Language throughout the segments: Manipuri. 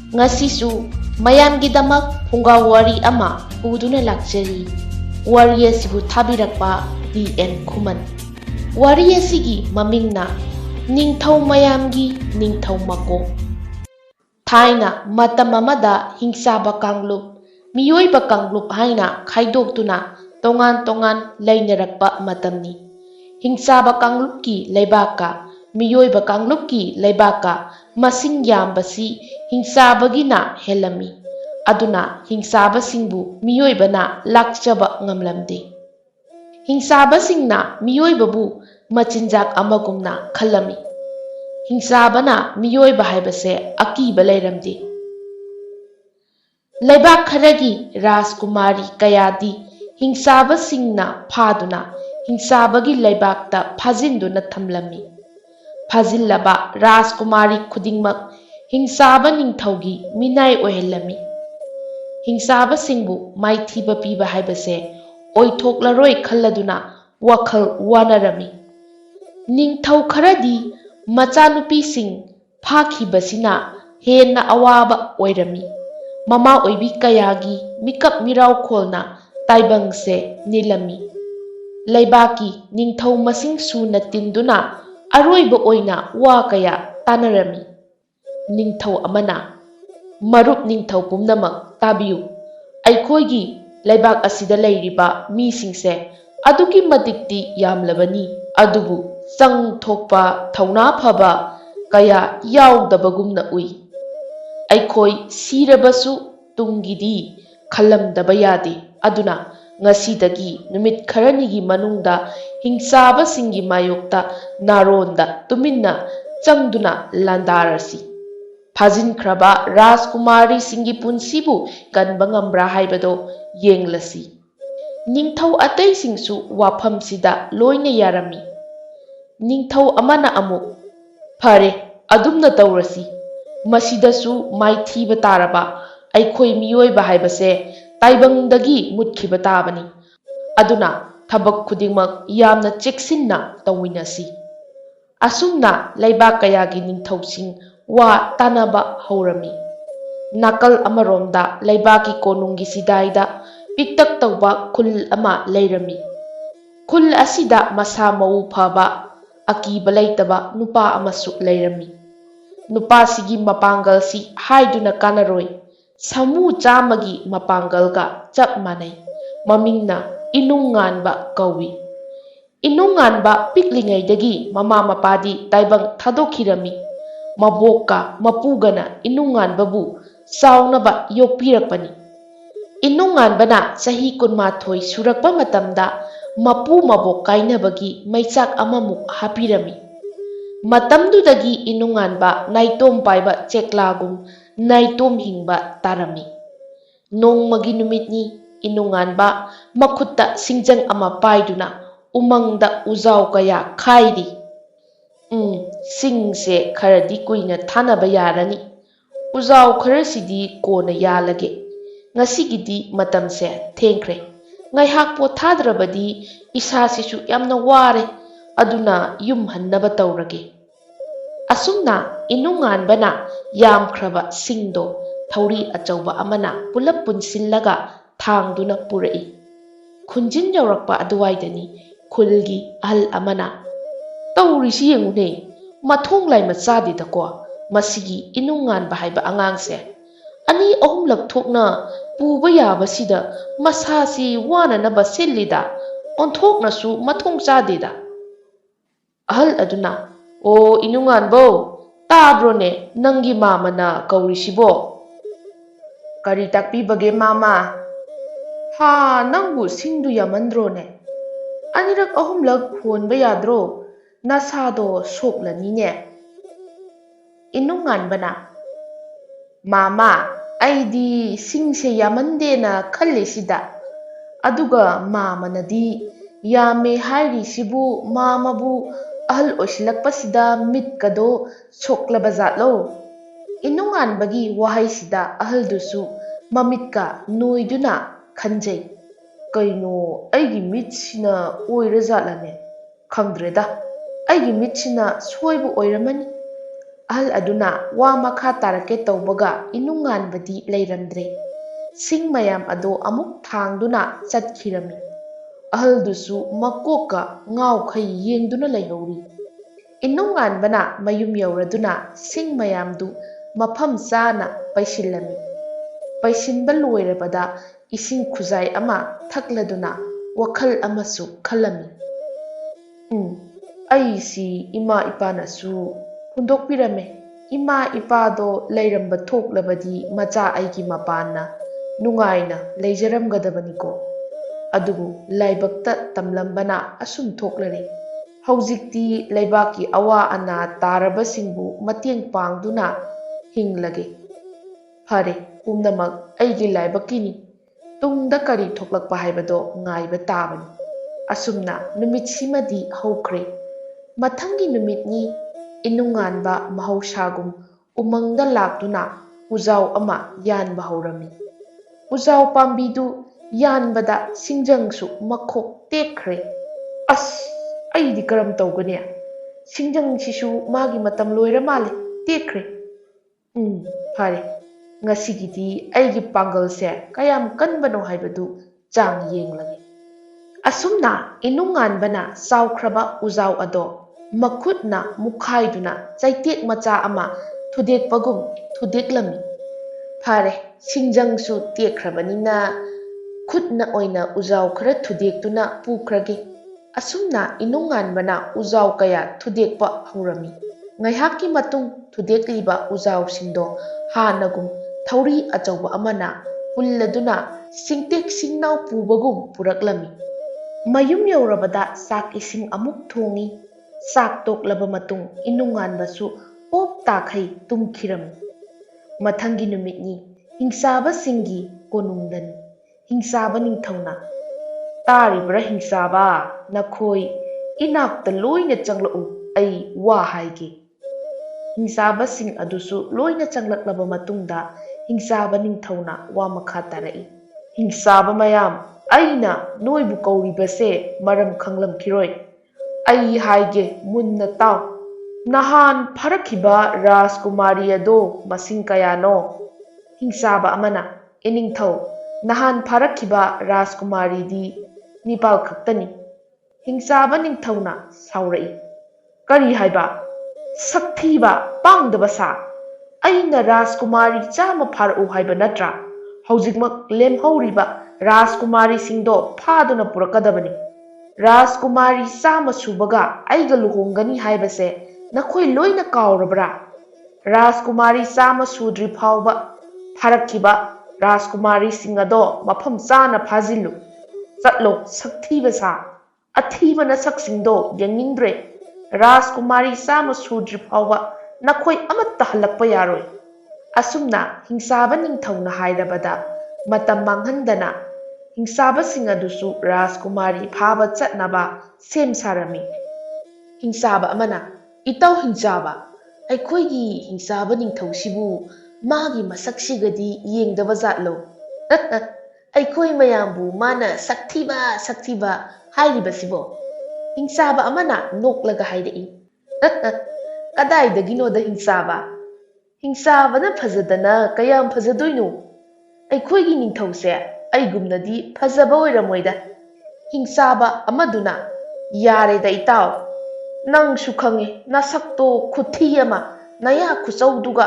Ngasisu mayamgidamak pungawari ama puduna lakjari. Wari asibu thabirakpa D.N. Khuman. Wari asigi mamingna Ningthau mayamgi Ningthau Makok. Thaina matam amada hingsaba kanglup miyoiba kanglup haina khaidoktuna tongan tongan lainarakpa matamni. Hingsaba kanglupki leibaka miyoiba kanglupki leibaka masing yambasi hingsabagina helami. Aduna hingsabasingbu miyoibana lakchaba ngamlamde. Hingsabasingna miyoibabu machinjak amagumna khalami. Hingsabana miyoiba haibase akiba leiramde. Leibak kharagi Rajkumari kayadi hingsabasingna phaduna hingsabagi leibakta phajinduna thamlami. Phajillaba Rajkumari khudingmak hingsaba ningthaugi minai ohelami. Hingsabasingbu maithiba piba haibase oithoklaroi khalladuna wakhal wanarami. Ningthau kharadi machanupising phakibasina henna awaba oirami. Mama oibi kayagi mikap mirau kholna taibangse nilami. Leibaki ningthau masing suna tinduna aroiba oina wa kaya tanarami. Ningthau amana marup ningthau pumnamak tabiyu. Aikhoigi leibak asida leiriba misingse aduki matikti yamlabani. Adubu sang thokpa thauna phaba kaya yaudabagumna ui. Aikhoi sirabasu tungidi khalamdaba yade. Aduna ngasidagi numit kharanigi manungda hingsabasingi mayokta naronda tuminna changduna landarasi. Phajinkraba Rajkumari singi punsibu kanba ngambra haibado yenglasi. Ningthau ataisingsu wafamsida loina yarami. Ningthau amana amuk phare adumna taurasi. Masidasu maithiba taraba aikhoi miyoiba haibase taibangdagi mutkiba tabani. Aduna thabak khudingmak yamna cheksinna tawinasi. Asumna leibak kayagi ningthausing wa tanaba haurami. Nakal amaromda leibaki konungi sidaida piktak tawba khul ama leirami. Khul asida masa mau phaba akiba leitaba nupa amasu leirami. Nupa sigi mapanggal si haiduna kanaroi. Samu chamagi mapanggal ka chap manai. Mamingna inunganba kawi. Inunganba piklingaidagi mama mapadi taibang thadokirami. Maboka mapugana inunganbabu saunaba yokpirakpani. Inunganbana sahi kunmathoi surakpa matamda mapu mabok kainabagi maichak amamuk hapirami. Matamdudagi inunganba naitom paiba cheklagum naitom hingba tarami. Nongmagi numitni inunganba makhutta singjang ama paiduna umangda uzaw kaya khairi. Singse kharadi kuina thanaba yarani. Uzaw kharasidi kona yalage. Ngasigidi matamse thengkre. Ngaihak pothadrabadi isasisu yamna ware. Aduna yum hannaba taurage. Asumna inunganbana yamkraba singdo thauri achauba amana pulap punsillaga thangduna purai. Khunjin yaurakpa aduwaidani khulgi ahal amana taurisi yengune mathong lai machadidako masigi inunganba haiba angangse ani ahumlak thokna puba yabasida masasi wananaba sillida onthoknasu mathong chadida. Ahal aduna o inunganbo tabrone nangi mama na kaurisibo. Kari takpibage mama? Ha nangbu singdu yamandrone. Anirak ahumlag honba yadro nasado soklanine. Inunganbana mama aidi singse yamandena khallisida. Aduga mama nadi yame hairi sibu mama bu ahal osilakpasida mitkado soklabazatlo. Inunganbagi wahaisida ahal dusu mamitka noiduna khanjay. Kaino aigi mitsina oirazalane. Khangdreda aigi mitsina soibu oiramani. ꯑꯍꯜ ꯑꯗꯨꯅ ꯋꯥ ꯃꯈꯥ ꯇꯥꯔꯛꯀꯦ ꯇꯧꯕꯒ ꯏꯅꯨꯡꯉꯥꯟꯕꯗꯤ ꯂꯩꯔꯝꯗ꯭ꯔꯦ꯫ ꯁꯤꯡ ꯃꯌꯥꯝ ꯑꯗꯣ ꯑꯃꯨꯛ ꯊꯥꯡꯗꯨꯅ ꯆꯠꯈꯤꯔꯝꯃꯤ꯫ ꯑꯍꯜꯗꯨꯁꯨ ꯃꯀꯣꯛꯀ ꯉꯥꯎꯈꯩ ꯌꯦꯡꯗꯨꯅ ꯂꯩꯍꯧꯔꯤ꯫ ꯏꯅꯨꯡꯉꯥꯟꯕꯅ ꯃꯌꯨꯝ ꯌꯧꯔꯗꯨꯅ ꯁꯤꯡ ꯃꯌꯥꯝꯗꯨ ꯃꯐꯝ ꯆꯥꯅ ꯄꯩꯁꯤꯜꯂꯝꯃꯤ꯫ ꯄꯩꯁꯤꯟꯕ ꯂꯣꯏꯔꯕꯗ ꯏꯁꯤꯡ ꯈꯨꯖꯥꯏ ꯑꯃ ꯊꯛꯂꯗꯨꯅ ꯋꯥꯈꯜ ꯑꯃꯁꯨ ꯈꯜꯂꯝꯃꯤ꯫ ꯑꯩꯁꯤ ꯏꯃꯥ ꯏꯄꯥꯅꯁꯨ ꯍꯨꯟꯗꯣꯛꯄꯤꯔꯝꯃꯦ꯫ ꯏꯃꯥ ꯏꯄꯥꯗꯣ ꯂꯩꯔꯝꯕ ꯊꯣꯛꯂꯕꯗꯤ ꯃꯆꯥ ꯑꯩꯒꯤ ꯃꯄꯥꯟꯅ ꯅꯨꯡꯉꯥꯏꯅ ꯂꯩꯖꯔꯝꯒꯗꯕꯅꯤꯀꯣ꯫ ꯑꯗꯨꯕꯨ ꯂꯥꯏꯕꯛꯇ ꯇꯝꯂꯝꯕꯅ ꯑꯁꯨꯝ ꯊꯣꯛꯂꯔꯦ꯫ ꯍꯧꯖꯤꯛꯇꯤ ꯂꯩꯕꯥꯛꯀꯤ ꯑꯋꯥ ꯑꯅꯥ ꯇꯥꯔꯕꯁꯤꯡꯕꯨ ꯃꯇꯦꯡ ꯄꯥꯡꯗꯨꯅ ꯍꯤꯡꯂꯒꯦ꯫ ꯐꯔꯦ, ꯄꯨꯝꯅꯃꯛ ꯑꯩꯒꯤ ꯂꯥꯏꯕꯛꯀꯤꯅꯤ꯫ ꯇꯨꯡꯗ ꯀꯔꯤ ꯊꯣꯛꯂꯛꯄ ꯍꯥꯏꯕꯗꯣ ꯉꯥꯏꯕ ꯇꯥꯕꯅꯤ꯫ ꯑꯁꯨꯝꯅ ꯅꯨꯃꯤꯠꯁꯤꯃꯗꯤ ꯍꯧꯈ꯭ꯔꯦ꯫ ꯃꯊꯪꯒꯤ ꯅꯨꯃꯤꯠꯅꯤ꯫ ꯏꯅꯨꯡꯉꯥꯟꯕ ꯃꯍꯧꯁꯥꯒꯨꯝ ꯎꯃꯪꯗ ꯂꯥꯛꯇꯨꯅ ꯎꯖꯥꯎ ꯑꯃ ꯌꯥꯟꯕ ꯍꯧꯔꯝꯃꯤ꯫ ꯎꯖꯥꯎ ꯄꯥꯝꯕꯤꯗꯨ ꯌꯥꯟꯕꯗ ꯁꯤꯡꯖꯪꯁꯨ ꯃꯈꯣꯛ ꯇꯦꯛꯈ꯭ꯔꯦ꯫ ꯑꯁ, ꯑꯩꯗꯤ ꯀꯔꯝ ꯇꯧꯒꯅꯤ? ꯁꯤꯡꯖꯪꯁꯤꯁꯨ ꯃꯥꯒꯤ ꯃꯇꯝ ꯂꯣꯏꯔ ꯃꯥꯜꯂꯦ, ꯇꯦꯛꯈ꯭ꯔꯦ꯫ ꯐꯔꯦ, ꯉꯁꯤꯒꯤꯗꯤ ꯑꯩꯒꯤ ꯄꯥꯡꯒꯜꯁꯦ ꯀꯌꯥꯝ ꯀꯟꯕꯅꯣ ꯍꯥꯏꯕꯗꯨ ꯆꯥꯡ ꯌꯦꯡꯂꯒꯦ꯫ ꯑꯁꯨꯝꯅ ꯏꯅꯨꯡꯉꯥꯟꯕꯅ ꯆꯥꯎꯈ꯭ꯔꯕ ꯎꯖꯥꯎ ꯑꯗꯣ ꯃꯈꯨꯠꯅ ꯃꯨꯛꯈꯥꯏꯗꯨꯅ ꯆꯩꯇꯦꯛ ꯃꯆꯥ ꯑꯃ ꯊꯨꯗꯦꯛꯄꯒꯨꯝ ꯊꯨꯗꯦꯛꯂꯝꯃꯤ꯫ ꯐꯔꯦ, ꯁꯤꯡꯖꯪꯁꯨ ꯇꯦꯛꯈ꯭ꯔꯕꯅꯤꯅ ꯈꯨꯠꯅ ꯑꯣꯏꯅ ꯎꯖꯥꯎ ꯈꯔ ꯊꯨꯗꯦꯛꯇꯨꯅ ꯄꯨꯈ꯭ꯔꯒꯦ꯫ ꯑꯁꯨꯝꯅ ꯏꯅꯨꯡꯉꯥꯟꯕꯅ ꯎꯖꯥꯎ ꯀꯌꯥ ꯊꯨꯗꯦꯛꯄ ꯍꯧꯔꯝꯃꯤ꯫ ꯉꯥꯏꯍꯥꯛꯀꯤ ꯃꯇꯨꯡ ꯊꯨꯗꯦꯛꯂꯤꯕ ꯎꯖꯥꯎꯁꯤꯡꯗꯣ ꯍꯥꯟꯅꯒꯨꯝ ꯊꯧꯔꯤ ꯑꯆꯧꯕ ꯑꯃꯅ ꯄꯨꯜꯂꯗꯨꯅ ꯁꯤꯡꯇꯦꯛ ꯁꯤꯡꯅꯥꯎ ꯄꯨꯕꯒꯨꯝ ꯄꯨꯔꯛꯂꯝꯃꯤ꯫ ꯃꯌꯨꯝ ꯌꯧꯔꯕꯗ ꯆꯥꯛ ꯏꯁꯤꯡ ꯑꯃꯨꯛ ꯊꯣꯡꯉꯤ꯫ ꯆꯥꯛ ꯇꯣꯛꯂꯕ ꯃꯇꯨꯡ ꯏꯅꯨꯡꯉꯥꯟꯕꯁꯨ ꯄꯣꯞ ꯇꯥꯈꯩ ꯇꯨꯝꯈꯤꯔꯝꯃꯤ꯫ ꯃꯊꯪꯒꯤ ꯅꯨꯃꯤꯠꯅꯤ꯫ ꯍꯤꯡꯆꯥꯕꯁꯤꯡꯒꯤ ꯀꯣꯅꯨꯡꯗꯅꯤ꯫ ꯍꯤꯡꯆꯥꯕ ꯅꯤꯡꯊꯧꯅ, ꯇꯥꯔꯤꯕ꯭ꯔꯥ ꯍꯤꯡꯆꯥꯕ? ꯅꯈꯣꯏ ꯏꯅꯥꯛꯇ ꯂꯣꯏꯅ ꯆꯪꯂꯛꯎ, ꯑꯩ ꯋꯥ ꯍꯥꯏꯒꯦ꯫ ꯍꯤꯡꯆꯥꯕꯁꯤꯡ ꯑꯗꯨꯁꯨ ꯂꯣꯏꯅ ꯆꯪꯂꯛꯂꯕ ꯃꯇꯨꯡꯗ ꯍꯤꯡꯆꯥꯕ ꯅꯤꯡꯊꯧꯅ ꯋꯥ ꯃꯈꯥ ꯇꯥꯔꯛꯏ꯫ ꯍꯤꯡꯆꯥꯕ ꯃꯌꯥꯝ, ꯑꯩꯅ ꯅꯣꯏꯕꯨ ꯀꯧꯔꯤꯕꯁꯦ ꯃꯔꯝ ꯈꯪꯂꯝꯈꯤꯔꯣꯏ꯫ ꯑꯩ ꯍꯥꯏꯒꯦ, ꯃꯨꯟꯅ ꯇꯥꯎ꯫ ꯅꯍꯥꯟ ꯐꯥꯔꯛꯈꯤꯕ ꯔꯥꯖꯀꯨꯃꯥꯔꯤ ꯑꯗꯣ ꯃꯁꯤꯡ ꯀꯌꯥꯅꯣ? ꯍꯤꯡꯆꯥꯕ ꯑꯃꯅ, ꯏꯅꯤꯡꯊꯧ, ꯅꯍꯥꯟ ꯐꯥꯔꯛꯈꯤꯕ ꯔꯥꯖꯀꯨꯃꯥꯔꯤꯗꯤ 9 ꯈꯛꯇꯅꯤ꯫ ꯍꯤꯡꯆꯥꯕ ꯅꯤꯡꯊꯧꯅ ꯁꯥꯎꯔꯛꯏ꯫ ꯀꯔꯤ ꯍꯥꯏꯕ? ꯁꯛꯊꯤꯕ, ꯄꯥꯡꯗꯕ ꯁꯥ! ꯑꯩꯅ ꯔꯥꯖꯀꯨꯃꯥꯔꯤ 100 ꯐꯥꯔꯛꯎ ꯍꯥꯏꯕ ꯅꯠꯇ꯭ꯔꯥ? ꯍꯧꯖꯤꯛꯃꯛ ꯂꯦꯝꯍꯧꯔꯤꯕ ꯔꯥꯖꯀꯨꯃꯥꯔꯤꯁꯤꯡꯗꯣ ꯐꯥꯗꯨꯅ ꯄꯨꯔꯛꯀꯗꯕꯅꯤ꯫ ꯔꯥꯖꯀꯨꯃꯥꯔꯤ 100 ꯁꯨꯕꯒ ꯑꯩꯒ ꯂꯨꯍꯣꯡꯒꯅꯤ ꯍꯥꯏꯕꯁꯦ ꯅꯈꯣꯏ ꯂꯣꯏꯅ ꯀꯥꯎꯔꯕ꯭ꯔꯥ? ꯔꯥꯖꯀꯨꯃꯥꯔꯤ 100 ꯁꯨꯗ꯭ꯔꯤ ꯐꯥꯎꯕ ꯐꯥꯔꯛꯈꯤꯕ ꯔꯥꯖꯀꯨꯃꯥꯔꯤꯁꯤꯡ ꯑꯗꯣ ꯃꯐꯝ ꯆꯥꯅ ꯐꯥꯖꯤꯜꯂꯨ꯫ ꯆꯠꯂꯣ, ꯁꯛꯊꯤꯕ ꯁꯥ! ꯑꯊꯤꯕ ꯅꯁꯛꯁꯤꯡꯗꯣ ꯌꯦꯡꯅꯤꯡꯗ꯭ꯔꯦ꯫ ꯔꯥꯖꯀꯨꯃꯥꯔꯤ 100 ꯁꯨꯗ꯭ꯔꯤ ꯐꯥꯎꯕ ꯅꯈꯣꯏ ꯑꯃꯠꯇ ꯍꯜꯂꯛꯄ ꯌꯥꯔꯣꯏ꯫ ꯑꯁꯨꯝꯅ ꯍꯤꯡꯆꯥꯕ ꯅꯤꯡꯊꯧꯅ ꯍꯥꯏꯔꯕꯗ ꯃꯇꯝ ꯃꯥꯡꯍꯟꯗꯅ ꯍꯤꯡꯆꯥꯕꯁꯤꯡ ꯑꯗꯨꯁꯨ ꯔꯥꯖꯀꯨꯃꯥꯔꯤ ꯐꯥꯕ ꯆꯠꯅꯕ ꯁꯦꯝ ꯁꯥꯔꯝꯃꯤ꯫ ꯍꯤꯡꯆꯥꯕ ꯑꯃꯅ, ꯏꯇꯥꯎ ꯍꯤꯡꯆꯥꯕ, ꯑꯩꯈꯣꯏꯒꯤ ꯍꯤꯡꯆꯥꯕ ꯅꯤꯡꯊꯧꯁꯤꯕꯨ ꯃꯥꯒꯤ ꯃꯁꯛꯁꯤꯒꯗꯤ ꯌꯦꯡꯗꯕ ꯖꯥꯠꯂꯣ? ꯑꯩꯈꯣই ꯃꯌꯥꯝꯕꯨ ꯃꯥꯅ ꯁꯛꯊꯤꯕ ꯁꯛꯊꯤꯕ ꯍꯥꯏꯔꯤꯕꯁꯤꯕꯣ? ꯍꯤꯡꯆꯥꯕ ꯑꯃꯅ ꯅꯣꯛꯂꯒ ꯍꯥꯏꯔꯛꯏ꯫ ꯀꯗꯥꯏꯗꯒꯤꯅꯣꯗ ꯍꯤꯡꯆꯥꯕ? ꯍꯤꯡꯆꯥꯕꯅ ꯐꯖꯗꯅ ꯀꯌꯥꯝ ꯐꯖꯗꯣꯏꯅꯣ? ꯑꯩꯈꯣꯏꯒꯤ ꯅꯤꯡꯊꯧꯁꯦ ꯑꯩꯒꯨꯝꯅꯗꯤ ꯐꯖꯕ ꯑꯣꯏꯔꯝꯃꯣꯏꯗ꯫ ꯍꯤꯡꯆꯥꯕ ꯑꯃꯗꯨꯅ, ꯌꯥꯔꯦꯗ ꯏꯇꯥꯎ, ꯅꯪꯁꯨ ꯈꯪꯉꯦ ꯅꯁꯛꯇꯣ ꯈꯨꯊꯤ ꯑꯃ, ꯅꯌꯥ ꯈꯨꯆꯧꯗꯨꯒ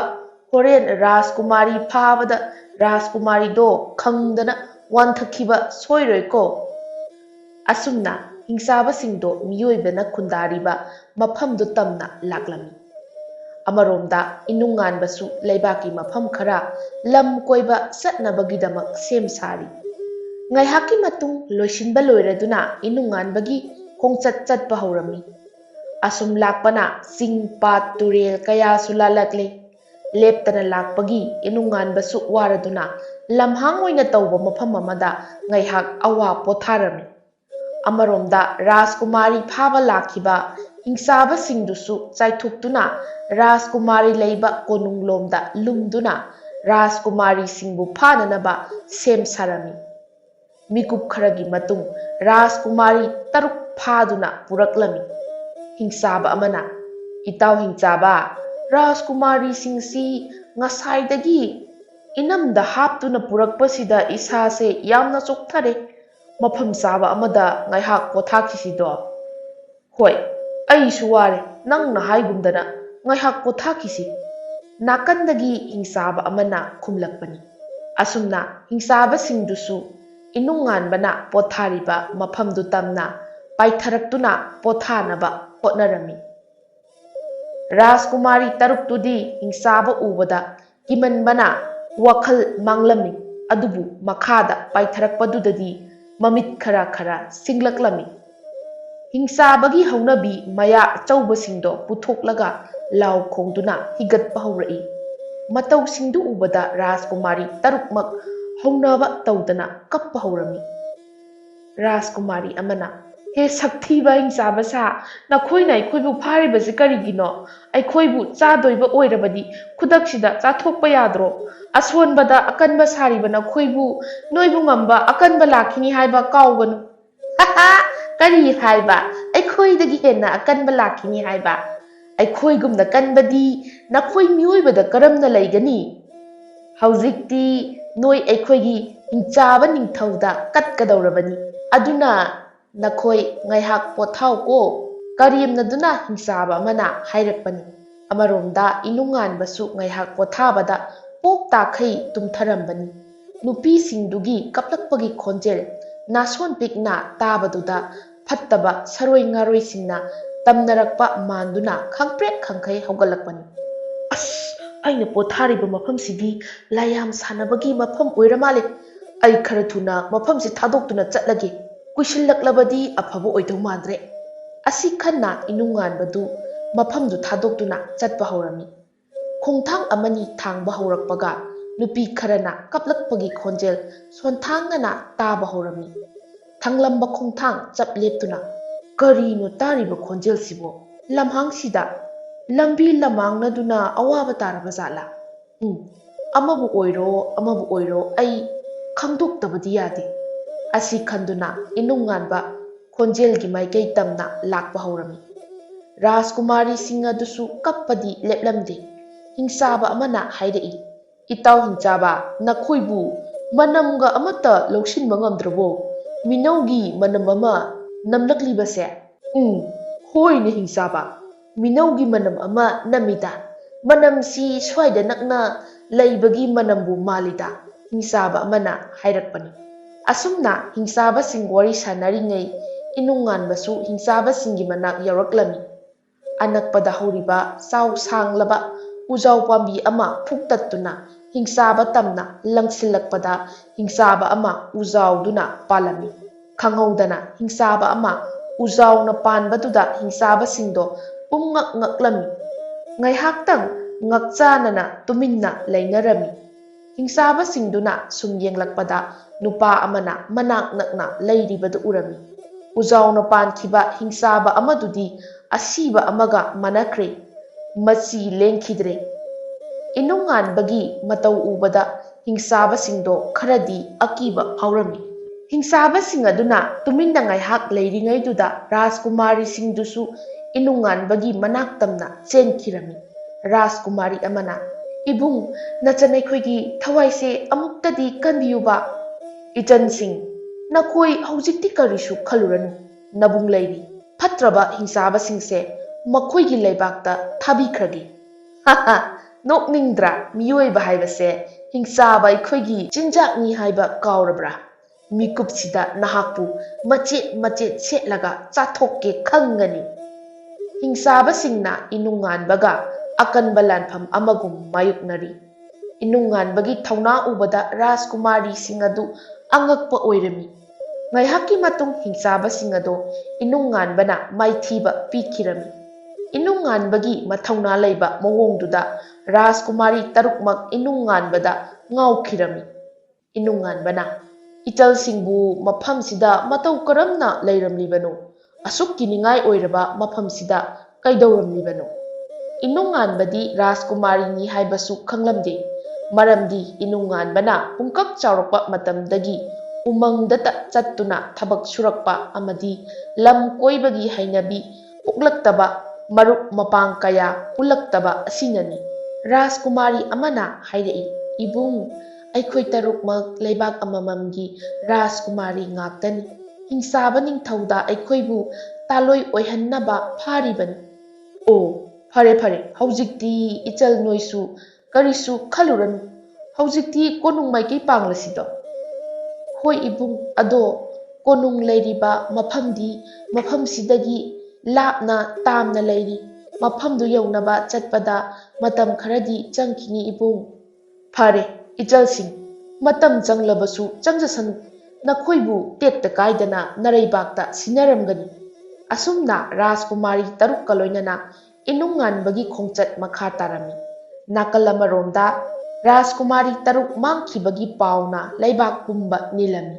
ꯍꯣꯔꯦꯟ ꯔꯥꯖꯀꯨꯃꯥꯔꯤ ꯐꯥꯕꯗ ꯔꯥꯖꯀꯨꯃꯥꯔꯤꯗꯣ ꯈꯪꯗꯅ ꯋꯥꯟꯊꯈꯤꯕ ꯁꯣꯏꯔꯣꯏꯀꯣ꯫ ꯑꯁꯨꯝꯅ ꯍꯤꯡꯆꯥꯕꯁꯤꯡꯗꯣ ꯃꯤꯑꯣꯏꯕꯅ ꯈꯨꯟꯗꯥꯔꯤꯕ ꯃꯐꯝꯗꯨ ꯇꯝꯅ ꯂꯥꯛꯂꯝꯃꯤ꯫ ꯑꯃꯔꯣꯝꯗ ꯏꯅꯨꯡꯉꯥꯟꯕꯁꯨ ꯂꯩꯕꯥꯛꯀꯤ ꯃꯐꯝ ꯈꯔ ꯂꯝ ꯀꯣꯏꯕ ꯆꯠꯅꯕꯒꯤꯗꯃꯛ ꯁꯦꯝ ꯁꯥꯔꯤ꯫ ꯉꯥꯏꯍꯥꯛꯀꯤ ꯃꯇꯨꯡ ꯂꯣꯏꯁꯤꯟꯕ ꯂꯣꯏꯔꯗꯨꯅ ꯏꯅꯨꯡꯉꯥꯟꯕꯒꯤ ꯈꯣꯡꯆꯠ ꯆꯠꯄ ꯍꯧꯔꯝꯃꯤ꯫ ꯑꯁꯨꯝ ꯂꯥꯛꯄꯅ ꯆꯤꯡ ꯄꯥꯠ ꯇꯨꯔꯦꯜ ꯀꯌꯥꯁꯨ ꯂꯥꯜꯂꯛꯂꯦ꯫ ꯂꯦꯞꯇꯅ ꯂꯥꯛꯄꯒꯤ ꯏꯅꯨꯡꯉꯥꯟꯕꯁꯨ ꯋꯥꯔꯗꯨꯅ ꯂꯝꯍꯥꯡ ꯑꯣꯏꯅ ꯇꯧꯕ ꯃꯐꯝ ꯑꯃꯗ ꯉꯥꯏꯍꯥꯛ ꯑꯋꯥ ꯄꯣꯊꯥꯔꯝꯃꯤ꯫ ꯑꯃꯔꯣꯝꯗ ꯔꯥꯖꯀꯨꯃꯥꯔꯤ ꯐꯥꯕ ꯂꯥꯛꯈꯤꯕ ꯍꯤꯡꯆꯥꯕꯁꯤꯡꯗꯨꯁꯨ ꯆꯥꯏꯊꯣꯛꯇꯨꯅ ꯔꯥꯖꯀꯨꯃꯥꯔꯤ ꯂꯩꯕ ꯀꯣꯅꯨꯡꯂꯣꯝꯗ ꯂꯨꯝꯗꯨꯅ ꯔꯥꯖꯀꯨꯃꯥꯔꯤꯁꯤꯡꯕꯨ ꯐꯥꯅꯅꯕ ꯁꯦꯝ ꯁꯥꯔꯝꯃꯤ꯫ ꯃꯤꯀꯨꯞ ꯈꯔꯒꯤ ꯃꯇꯨꯡ ꯔꯥꯖꯀꯨꯃꯥꯔꯤ 3 ꯐꯥꯗꯨꯅ ꯄꯨꯔꯛꯂꯝꯃꯤ꯫ ꯍꯤꯡꯆꯥꯕ ꯑꯃꯅ, ꯏꯇꯥꯎ ꯍꯤꯡꯆꯥꯕ, ꯔꯥꯖꯀꯨꯃꯥꯔꯤꯁꯤꯡꯁꯤ ꯉꯁꯥꯏꯗꯒꯤ ꯏꯅꯝꯗ ꯍꯥꯞꯇꯨꯅ ꯄꯨꯔꯛꯄꯁꯤꯗ ꯏꯁꯥꯁꯦ ꯌꯥꯝꯅ ꯆꯣꯛꯊꯔꯦ꯫ ꯃꯐꯝ ꯆꯥꯕ ꯑꯃꯗ ꯉꯥꯏꯍꯥꯛ ꯄꯣꯊꯥꯈꯤꯁꯤꯗꯣ꯫ ꯍꯣꯏ, ꯑꯩꯁꯨ ꯋꯥꯔꯦ, ꯅꯪꯅ ꯍꯥꯏꯒꯨꯝꯗꯅ ꯉꯥꯏꯍꯥꯛ ꯄꯣꯊꯥꯈꯤꯁꯤ꯫ ꯅꯥꯀꯟꯗꯒꯤ ꯍꯤꯡꯆꯥꯕ ꯑꯃꯅ ꯈꯨꯝꯂꯛꯄꯅꯤ꯫ ꯑꯁꯨꯝꯅ ꯍꯤꯡꯆꯥꯕꯁꯤꯡꯗꯨꯁꯨ ꯏꯅꯨꯡꯉꯥꯟꯕꯅ ꯄꯣꯊꯥꯔꯤꯕ ꯃꯐꯝꯗꯨ ꯇꯝꯅ ꯄꯥꯏꯊꯔꯛꯇꯨꯅ ꯄꯣꯊꯥꯅꯕ ꯍꯣꯠꯅꯔꯝꯃꯤ꯫ ꯔꯥꯖꯀꯨꯃꯥꯔꯤ ꯇꯔꯨꯛꯇꯨꯗꯤ ꯍꯤꯡꯆꯥꯕ ꯎꯕꯗ ꯀꯤꯃꯟꯕꯅ ꯋꯥꯈꯜ ꯃꯥꯡꯂꯝꯃꯤ, ꯑꯗꯨꯕꯨ ꯃꯈꯥꯗ ꯄꯥꯏꯊꯔꯛꯄꯗꯨꯗꯗꯤ ꯃꯃꯤꯠ ꯈꯔ ꯈꯔ ꯁꯤꯡꯂꯛꯂꯝꯃꯤ꯫ ꯍꯤꯡꯆꯥꯕꯒꯤ ꯍꯧꯅꯕꯤ ꯃꯌꯥ ꯑꯆꯧꯕꯁꯤꯡꯗꯣ ꯄꯨꯊꯣꯛꯂꯒ ꯂꯥꯎ ꯈꯣꯡꯗꯨꯅ ꯍꯤꯒꯠꯄ ꯍꯧꯔꯛꯏ꯫ ꯃꯇꯧꯁꯤꯡꯗꯨ ꯎꯕꯗ ꯔꯥꯖꯀꯨꯃꯥꯔꯤ ꯇꯔꯨꯛꯃꯛ ꯍꯧꯅꯕ ꯇꯧꯗꯅ ꯀꯞꯄ ꯍꯧꯔꯝꯃꯤ꯫ ꯔꯥꯖꯀꯨꯃꯥꯔꯤ ꯑꯃꯅ, ꯍꯦ ꯁꯛꯊꯤꯕ ꯍꯤꯡꯆꯥꯕ ꯁꯥ, ꯅꯈꯣꯏꯅ ꯑꯩꯈꯣꯏꯕꯨ ꯐꯥꯔꯤꯕꯁꯤ ꯀꯔꯤꯒꯤꯅꯣ? ꯑꯩꯈꯣꯏꯕꯨ ꯆꯥꯗꯣꯏꯕ ꯑꯣꯏꯔꯕꯗꯤ ꯈꯨꯗꯛꯁꯤꯗ ꯆꯥꯊꯣꯛꯄ ꯌꯥꯗ꯭ꯔꯣ? ꯑꯁꯣꯟꯕꯗ ꯑꯀꯟꯕ ꯁꯥꯔꯤꯕ ꯅꯈꯣꯏꯕꯨ ꯅꯣꯏꯕꯨ ꯉꯝꯕ ꯑꯀꯟꯕ ꯂꯥꯛꯈꯤꯅꯤ ꯍꯥꯏꯕ ꯀꯥꯎꯒꯅꯨ꯫ ꯍꯥꯍꯥ, ꯀꯔꯤ ꯍꯥꯏꯕ? ꯑꯩꯈꯣꯏꯗꯒꯤ ꯍꯦꯟꯅ ꯑꯀꯟꯕ ꯂꯥꯛꯈꯤꯅꯤ ꯍꯥꯏꯕ? ꯑꯩꯈꯣꯏꯒꯨꯝꯅ ꯀꯟꯕꯗꯤ ꯅꯈꯣꯏ ꯃꯤꯑꯣꯏꯕꯗ ꯀꯔꯝꯅ ꯂꯩꯒꯅꯤ? ꯍꯧꯖꯤꯛꯇꯤ ꯅꯣꯏ ꯑꯩꯈꯣꯏꯒꯤ ꯍꯤꯡꯆꯥꯕ ꯅꯤꯡꯊꯧꯗ ꯀꯠꯀꯗꯧꯔꯕꯅꯤ, ꯑꯗꯨꯅ ꯅꯈꯣꯏ ꯉꯥꯏꯍꯥꯛ ꯄꯣꯊꯥꯎꯀꯣ꯫ ꯀꯔꯦꯝꯅꯗꯨꯅ ꯍꯤꯡꯆꯥꯕ ꯑꯃꯅ ꯍꯥꯏꯔꯛꯄꯅꯤ꯫ ꯑꯃꯔꯣꯝꯗ ꯏꯅꯨꯡꯉꯥꯟꯕꯁꯨ ꯉꯥꯏꯍꯥꯛ ꯄꯣꯊꯥꯕꯗ ꯄꯣꯛ ꯇꯥꯈꯩ ꯇꯨꯝꯊꯔꯝꯕꯅꯤ꯫ ꯅꯨꯄꯤꯁꯤꯡꯗꯨꯒꯤ ꯀꯞꯂꯛꯄꯒꯤ ꯈꯣꯟꯖꯦꯜ ꯅꯥꯁꯣꯟ ꯄꯤꯛꯅ ꯇꯥꯕꯗꯨꯗ ꯐꯠꯇꯕ ꯁꯔꯣꯏ ꯉꯥꯔꯣꯏꯁꯤꯡꯅ ꯇꯝꯅꯔꯛꯄ ꯃꯥꯟꯗꯨꯅ ꯈꯪꯄ꯭ꯔꯦꯛ ꯈꯪꯈꯩ ꯍꯧꯒꯠꯂꯛꯄꯅꯤ꯫ ꯑꯁ, ꯑꯩꯅ ꯄꯣꯊꯥꯔꯤꯕ ꯃꯐꯝꯁꯤꯗꯤ ꯂꯥꯏꯌꯥꯝ ꯁꯥꯟꯅꯕꯒꯤ ꯃꯐꯝ ꯑꯣꯏꯔ ꯃꯥꯜꯂꯦ꯫ ꯑꯩ ꯈꯔ ꯊꯨꯅ ꯃꯐꯝꯁꯤ ꯊꯥꯗꯣꯛꯇꯨꯅ ꯆꯠꯂꯒꯦ, ꯀꯨꯏꯁꯤꯜꯂꯛꯂꯕꯗꯤ ꯑꯐꯕ ꯑꯣꯏꯗꯧ ꯃꯥꯟꯗ꯭ꯔꯦ꯫ ꯑꯁꯤ ꯈꯟꯅ ꯏꯅꯨꯡꯉꯥꯟꯕꯗꯨ ꯃꯐꯝꯗꯨ ꯊꯥꯗꯣꯛꯇꯨꯅ ꯆꯠꯄ ꯍꯧꯔꯝꯃꯤ꯫ ꯈꯣꯡꯊꯥꯡ ꯑꯃꯅꯤ ꯊꯥꯡꯕ ꯍꯧꯔꯛꯄꯒ ꯅꯨꯄꯤ ꯈꯔꯅ ꯀꯞꯂꯛꯄꯒꯤ ꯈꯣꯟꯖꯦꯜ ꯁꯣꯟꯊꯥꯡꯅꯅ ꯇꯥꯕ ꯍꯧꯔꯝꯃꯤ꯫ ꯊꯪꯂꯝꯕ ꯈꯣꯡꯊꯥꯡ ꯆꯞ ꯂꯦꯞꯇꯨꯅ, ꯀꯔꯤꯅꯣ ꯇꯥꯔꯤꯕ ꯈꯣꯟꯖꯦꯜꯁꯤꯕꯣ? ꯂꯝꯍꯥꯡꯁꯤꯗ ꯂꯝꯕꯤ ꯂꯝꯃꯥꯡꯅꯗꯨꯅ ꯑꯋꯥꯕ ꯇꯥꯔꯕ ꯖꯥꯠꯂꯥ? ꯑꯃꯕꯨ ꯑꯣꯏꯔꯣ ꯑꯃꯕꯨ ꯑꯣꯏꯔꯣ ꯑꯩ ꯈꯪꯗꯣꯛꯇꯕꯗꯤ ꯌꯥꯗꯦ꯫ ꯑꯁꯤ ꯈꯟꯗꯨꯅ ꯏꯅꯨꯡꯉꯥꯟꯕ ꯈꯣꯟꯖꯦꯜꯒꯤ ꯃꯥꯏꯀꯩ ꯇꯝꯅ ꯂꯥꯛꯄ ꯍꯧꯔꯝꯃꯤ꯫ ꯔꯥꯖꯀꯨꯃꯥꯔꯤꯁꯤꯡ ꯑꯗꯨꯁꯨ ꯀꯞꯄꯗꯤ ꯂꯦꯞꯂꯝꯗꯦ꯫ ꯍꯤꯡꯆꯥꯕ ꯑꯃꯅ ꯍꯥꯏꯔꯛꯏ, ꯏꯇꯥꯎ ꯍꯤꯡꯆꯥꯕ, ꯅꯈꯣꯏꯕꯨ ꯃꯅꯝꯒ ꯑꯃꯠꯇ ꯂꯧꯁꯤꯟꯕ ꯉꯝꯗ꯭ꯔꯕꯣ? ꯃꯤꯅꯧꯒꯤ ꯃꯅꯝ ꯑꯃ ꯅꯝꯂꯛꯂꯤꯕꯁꯦ? ꯍꯣꯏꯅꯦ ꯍꯤꯡꯆꯥꯕ, ꯃꯤꯅꯧꯒꯤ ꯃꯅꯝ ꯑꯃ ꯅꯝꯃꯤꯗ꯫ ꯃꯅꯝꯁꯤ ꯁ꯭ꯋꯥꯏꯗ ꯅꯛꯅ ꯂꯩꯕꯒꯤ ꯃꯅꯝꯕꯨ ꯃꯥꯜꯂꯤꯗ, ꯍꯤꯡꯆꯥꯕ ꯑꯃꯅ ꯍꯥꯏꯔꯛꯄꯅꯤ꯫ ꯑꯁꯨꯝꯅ ꯍꯤꯡꯆꯥꯕꯁꯤꯡ ꯋꯥꯔꯤ ꯁꯥꯟꯅꯔꯤꯉꯩ ꯏꯅꯨꯡꯉꯥꯟꯕꯁꯨ ꯍꯤꯡꯆꯥꯕꯁꯤꯡꯒꯤ ꯃꯅꯥꯛ ꯌꯧꯔꯛꯂꯝꯃꯤ꯫ ꯑꯅꯛꯄꯗ ꯍꯧꯔꯤꯕ ꯆꯥꯎ ꯁꯥꯡꯂꯕ ꯎꯖꯥꯎ ꯄꯥꯝꯕꯤ ꯑꯃ ꯐꯨꯛꯇꯠꯇꯨꯅ ꯍꯤꯡꯆꯥꯕ ꯇꯝꯅ ꯂꯪꯁꯤꯜꯂꯛꯄꯗ ꯍꯤꯡꯆꯥꯕ ꯑꯃ ꯎꯖꯥꯎꯗꯨꯅ ꯄꯥꯜꯂꯝꯃꯤ꯫ ꯈꯪꯍꯧꯗꯅ ꯍꯤꯡꯆꯥꯕ ꯑꯃ ꯎꯖꯥꯎꯅ ꯄꯥꯟꯕꯗꯨꯗ ꯍꯤꯡꯆꯥꯕꯁꯤꯡꯗꯣ ꯄꯨꯝꯉꯛ ꯉꯛꯂꯝꯃꯤ꯫ ꯉꯥꯏꯍꯥꯛꯇꯪ ꯉꯛꯆꯥꯅꯅ ꯇꯨꯃꯤꯟꯅ ꯂꯩꯅꯔꯝꯃꯤ꯫ ꯍꯤꯡꯆꯥꯕꯁꯤꯡꯗꯨꯅ ꯁꯨꯝ ꯌꯦꯡꯂꯛꯄꯗ ꯅꯨꯄꯥ ꯑꯃꯅ ꯃꯅꯥꯛ ꯅꯛꯅ ꯂꯩꯔꯤꯕꯗꯨ ꯎꯔꯝꯃꯤ꯫ ꯎꯖꯥꯎꯅ ꯄꯥꯟꯈꯤꯕ ꯍꯤꯡꯆꯥꯕ ꯑꯃꯗꯨꯗꯤ ꯑꯁꯤꯕ ꯑꯃꯒ ꯃꯥꯟꯅꯈ꯭ꯔꯦ, ꯃꯆꯤ ꯂꯦꯡꯈꯤꯗ꯭ꯔꯦ꯫ ꯏꯅꯨꯡꯉꯥꯟꯕꯒꯤ ꯃꯇꯧ ꯎꯕꯗ ꯍꯤꯡꯆꯥꯕꯁꯤꯡꯗꯣ ꯈꯔꯗꯤ ꯑꯀꯤꯕ ꯐꯥꯎꯔꯝꯃꯤ꯫ ꯍꯤꯡꯆꯥꯕꯁꯤꯡ ꯑꯗꯨꯅ ꯇꯨꯃꯤꯟꯅ ꯉꯥꯏꯍꯥꯛ ꯂꯩꯔꯤꯉꯩꯗꯨꯗ ꯔꯥꯖꯀꯨꯃꯥꯔꯤꯁꯤꯡꯗꯨꯁꯨ ꯏꯅꯨꯡꯉꯥꯟꯕꯒꯤ ꯃꯅꯥꯛ ꯇꯝꯅ ꯆꯦꯟꯈꯤꯔꯝꯃꯤ꯫ ꯔꯥꯖꯀꯨꯃꯥꯔꯤ ꯑꯃꯅ, ꯏꯕꯨꯡ, ꯅꯆꯟ ꯑꯩꯈꯣꯏꯒꯤ ꯊꯋꯥꯏꯁꯦ ꯑꯃꯨꯛꯇꯗꯤ ꯀꯟꯕꯤꯌꯨꯕ꯫ ꯏꯆꯟꯁꯤꯡ, ꯅꯈꯣꯏ ꯍꯧꯖꯤꯛꯇꯤ ꯀꯔꯤꯁꯨ ꯈꯜꯂꯨꯔꯅꯨ, ꯅꯕꯨꯡ ꯂꯩꯔꯤ꯫ ꯐꯠꯇ꯭ꯔꯕ ꯍꯤꯡꯆꯥꯕꯁꯤꯡꯁꯦ ꯃꯈꯣꯏꯒꯤ ꯂꯩꯕꯥꯛꯇ ꯊꯥꯕꯤꯈ꯭ꯔꯒꯦ꯫ ꯍꯥꯍꯥ, ꯅꯣꯛꯅꯤꯡꯗ꯭ꯔꯥ? ꯃꯤꯑꯣꯏꯕ ꯍꯥꯏꯕꯁꯦ ꯍꯤꯡꯆꯥꯕ ꯑꯩꯈꯣꯏꯒꯤ ꯆꯤꯟꯖꯥꯛꯅꯤ ꯍꯥꯏꯕ ꯀꯥꯎꯔꯕ꯭ꯔꯥ? ꯃꯤꯀꯨꯞꯁꯤꯗ ꯅꯍꯥꯛꯄꯨ ꯃꯆꯦꯠ ꯃꯆꯦꯠ ꯁꯦꯠꯂꯒ ꯆꯥꯊꯣꯛꯀꯦ ꯈꯪꯒꯅꯤ꯫ ꯍꯤꯡꯆꯥꯕꯁꯤꯡꯅ ꯏꯅꯨꯡꯉꯥꯟꯕꯒ ꯑꯀꯟꯕ ꯂꯥꯟꯐꯝ ꯑꯃꯒꯨꯝ ꯃꯥꯌꯣꯛꯅꯔꯤ꯫ ꯏꯅꯨꯡꯉꯥꯟꯕꯒꯤ ꯊꯧꯅꯥ ꯎꯕꯗ ꯔꯥꯖꯀꯨꯃꯥꯔꯤꯁꯤꯡ ꯑꯗꯨ ꯑꯉꯛꯄ ꯑꯣꯏꯔꯝꯃꯤ꯫ ꯉꯥꯏꯍꯥꯛꯀꯤ ꯃꯇꯨꯡ ꯍꯤꯡꯆꯥꯕꯁꯤꯡ ꯑꯗꯣ ꯏꯅꯨꯡꯉꯥꯟꯕꯅ ꯃꯥꯏꯊꯤꯕ ꯄꯤꯈꯤꯔꯝꯃꯤ꯫ ꯏꯅꯨꯡꯉꯥꯟꯕꯒꯤ ꯃꯊꯧꯅꯥ ꯂꯩꯕ ꯃꯑꯣꯡꯗꯨꯗ ꯔꯥꯖꯀꯨꯃꯥꯔꯤ ꯇꯔꯨꯛꯃꯛ ꯏꯅꯨꯡꯉꯥꯟꯕꯗ ꯉꯥꯎꯈꯤꯔꯝꯃꯤ꯫ ꯏꯅꯨꯡꯉꯥꯟꯕꯅ, ꯏꯆꯜꯁꯤꯡꯕꯨ ꯃꯐꯝꯁꯤꯗ ꯃꯇꯧ ꯀꯔꯝꯅ ꯂꯩꯔꯝꯂꯤꯕꯅꯣ? ꯑꯁꯨꯛ ꯀꯤꯅꯤꯡꯉꯥꯏ ꯑꯣꯏꯔꯕ ꯃꯐꯝꯁꯤꯗ ꯀꯩꯗꯧꯔꯝꯂꯤꯕꯅꯣ? ꯏꯅꯨꯡꯉꯥꯟꯕꯗꯤ ꯔꯥꯖꯀꯨꯃꯥꯔꯤꯅꯤ ꯍꯥꯏꯕꯁꯨ ꯈꯪꯂꯝꯗꯦ, ꯃꯔꯝꯗꯤ ꯏꯅꯨꯡꯉꯥꯟꯕꯅ ꯄꯨꯡꯀꯛ ꯆꯥꯎꯔꯛꯄ ꯃꯇꯝꯗꯒꯤ ꯎꯃꯪꯗꯇ ꯆꯠꯇꯨꯅ ꯊꯕꯛ ꯁꯨꯔꯛꯄ ꯑꯃꯗꯤ ꯂꯝ ꯀꯣꯏꯕꯒꯤ ꯍꯩꯅꯕꯤ ꯄꯣꯛꯂꯛꯇꯕ marup mapang kaya pulaktaba asinani. Rajkumari amana hairei, ibung, ꯑꯩꯈꯣꯏ ꯇꯔꯨꯛꯃꯛ ꯂꯩꯕꯥꯛ ꯑꯃꯃꯝꯒꯤ ꯔꯥꯖꯀꯨꯃꯥꯔꯤ ꯉꯥꯛꯇꯅꯤ. ꯍꯤꯡꯁꯥꯕ ꯅꯤꯡꯊꯧꯗ ꯑꯩꯈꯣꯏꯕꯨ ꯇꯥꯂꯣꯏ ꯑꯣꯏꯍꯟꯅꯕ ꯐꯥꯔꯤꯕꯅꯤ. ꯑꯣ, ꯐꯔꯦ ꯐꯔꯦ, ꯍꯧꯖꯤꯛꯇꯤ ꯏꯆꯜ ꯅꯣꯏꯁꯨ ꯀꯔꯤꯁꯨ ꯈꯜꯂꯨꯔꯅꯨ. ꯍꯧꯖꯤꯛꯇꯤ ꯀꯣꯅꯨꯡ ꯃꯥꯏꯀꯩ ꯄꯥꯡꯂꯁꯤꯗꯣ. ꯍꯣꯏ ꯏꯕꯨꯡ, ꯑꯗꯣ ꯀꯣꯅꯨꯡ ꯂꯩꯔꯤꯕ ꯃꯐꯝꯗꯤ ꯃꯐꯝꯁꯤꯗꯒꯤ ꯂꯥꯞꯅ ꯇꯥꯝꯅ ꯂꯩꯔꯤ. ꯃꯐꯝꯗꯨ ꯌꯧꯅꯕ ꯆꯠꯄꯗ ꯃꯇꯝ ꯈꯔꯗꯤ ꯆꯪꯈꯤꯅꯤ ꯏꯕꯨꯡ. ꯐꯔꯦ ꯏꯆꯜꯁꯤꯡ, ꯃꯇꯝ ꯆꯪꯂꯕꯁꯨ ꯆꯪꯖꯁꯅꯨ. ꯅꯈꯣꯏꯕꯨ ꯇꯦꯛꯇ ꯀꯥꯏꯗꯅ ꯅꯔꯩꯕꯥꯛꯇ ꯁꯤꯟꯅꯔꯝꯒꯅꯤ. ꯑꯁꯨꯝꯅ ꯔꯥꯖꯀꯨꯃꯥꯔꯤ ꯇꯔꯨꯛꯀ ꯂꯣꯏꯅꯅ ꯏꯅꯨꯡ ꯉꯥꯟꯕꯒꯤ ꯈꯣꯡꯆꯠ ꯃꯈꯥ ꯇꯥꯔꯝꯃꯤ. ꯅꯥꯀꯜ ꯑꯃꯔꯣꯝꯗ ꯔꯥꯖꯀꯨꯃꯥꯔꯤ ꯇꯔꯨꯛ ꯃꯥꯡꯈꯤꯕꯒꯤ ꯄꯥꯎꯅ ꯂꯩꯕꯥꯛ ꯄꯨꯝꯕ ꯅꯤꯜꯂꯝꯃꯤ.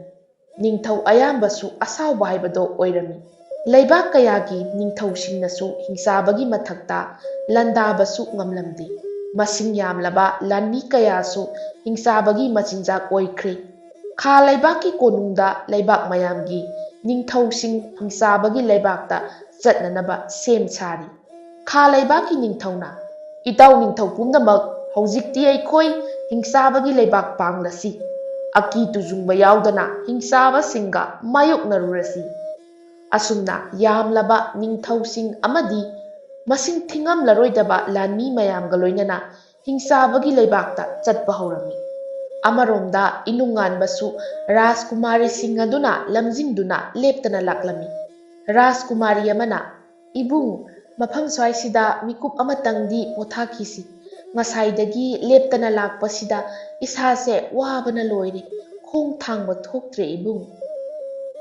ꯅꯤꯡꯊꯧ ꯑꯌꯥꯝꯕꯁꯨ ꯑꯁꯥꯎꯕ ꯍꯥꯏꯕꯗꯣ ꯑꯣꯏꯔꯝꯃꯤ. ꯂꯩꯕꯥꯛ ꯀꯌꯥꯒꯤ ꯅꯤꯡꯊꯧꯁꯤꯡꯅꯁꯨ ꯍꯤꯡꯁꯥꯕꯒꯤ ꯃꯊꯛꯇ ꯂꯥꯟꯗꯥꯕꯁꯨ ꯉꯝꯂꯝꯗꯦ. ꯃꯁꯤꯡ ꯌꯥꯝꯂꯕ ꯂꯥꯟꯃꯤ ꯀꯌꯥꯁꯨ ꯍꯤꯡꯁꯥꯕꯒꯤ ꯃꯆꯤꯟꯖꯥꯛ ꯑꯣꯏꯈ꯭ꯔꯦ. ꯈꯥ ꯂꯩꯕꯥꯛꯀꯤ ꯀꯣꯅꯨꯡꯗ ꯂꯩꯕꯥꯛ ꯃꯌꯥꯝꯒꯤ ꯅꯤꯡꯊꯧꯁꯤꯡ ꯍꯤꯡꯁꯥꯕꯒꯤ ꯂꯩꯕꯥꯛꯇ ꯆꯠꯅꯅꯕ ꯁꯦꯝ ꯁꯥꯔꯤ. ꯈꯥ ꯂꯩꯕꯥꯛꯀꯤ ꯅꯤꯡꯊꯧꯅ, ꯏꯇꯥꯎ ꯅꯤꯡꯊꯧ ꯄꯨꯝꯅꯃꯛ, ꯍꯧꯖꯤꯛꯇꯤ ꯑꯩꯈꯣꯏ ꯍꯤꯡꯁꯥꯕꯒꯤ ꯂꯩꯕꯥꯛ ꯄꯥꯡꯂꯁꯤ. ꯑꯀꯤ ꯇꯨꯖꯨꯡꯕ ꯌꯥꯎꯗꯅ ꯍꯤꯡꯁꯥꯕꯁꯤꯡꯒ ꯃꯥꯌꯣꯛꯅꯔꯨꯔꯁꯤ. ꯑꯁꯨꯝꯅ ꯌꯥꯝꯂꯕ ꯅꯤꯡꯊꯧꯁꯤꯡ ꯑꯃꯗꯤ ꯃꯁꯤꯡ ꯊꯤꯉꯝꯂꯔꯣꯏꯗꯕ ꯂꯥꯟꯃꯤ ꯃꯌꯥꯝꯒ ꯂꯣꯏꯅꯅ ꯍꯤꯡꯁꯥꯕꯒꯤ ꯂꯩꯕꯥꯛꯇ ꯆꯠꯄ ꯍꯧꯔꯝꯃꯤ. ꯑꯃꯔꯣꯝꯗ ꯏꯅꯨꯡ ꯉꯥꯟꯕꯁꯨ ꯔꯥꯖꯀꯨꯃꯥꯔꯤꯁꯤꯡ ꯑꯗꯨꯅ ꯂꯝꯖꯤꯡꯗꯨꯅ ꯂꯦꯞꯇꯅ ꯂꯥꯛꯂꯝꯃꯤ. ꯔꯥꯖꯀꯨꯃꯥꯔꯤ ꯑꯃꯅ, ꯏꯕꯨꯡ, ꯃꯐꯝ ꯁ꯭ꯋꯥꯏꯁꯤꯗ ꯃꯤꯀꯨꯞ ꯑꯃꯇꯪꯗꯤ ꯄꯣꯊꯥꯈꯤꯁꯤ. ꯉꯁꯥꯏꯗꯒꯤ ꯂꯦꯞꯇꯅ ꯂꯥꯛꯄꯁꯤꯗ ꯏꯁꯥꯁꯦ ꯋꯥꯕꯅ ꯂꯣꯏꯔꯦ. ꯈꯣꯡ ꯊꯥꯡꯕ ꯊꯣꯛꯇ꯭ꯔꯦ ꯏꯕꯨꯡ.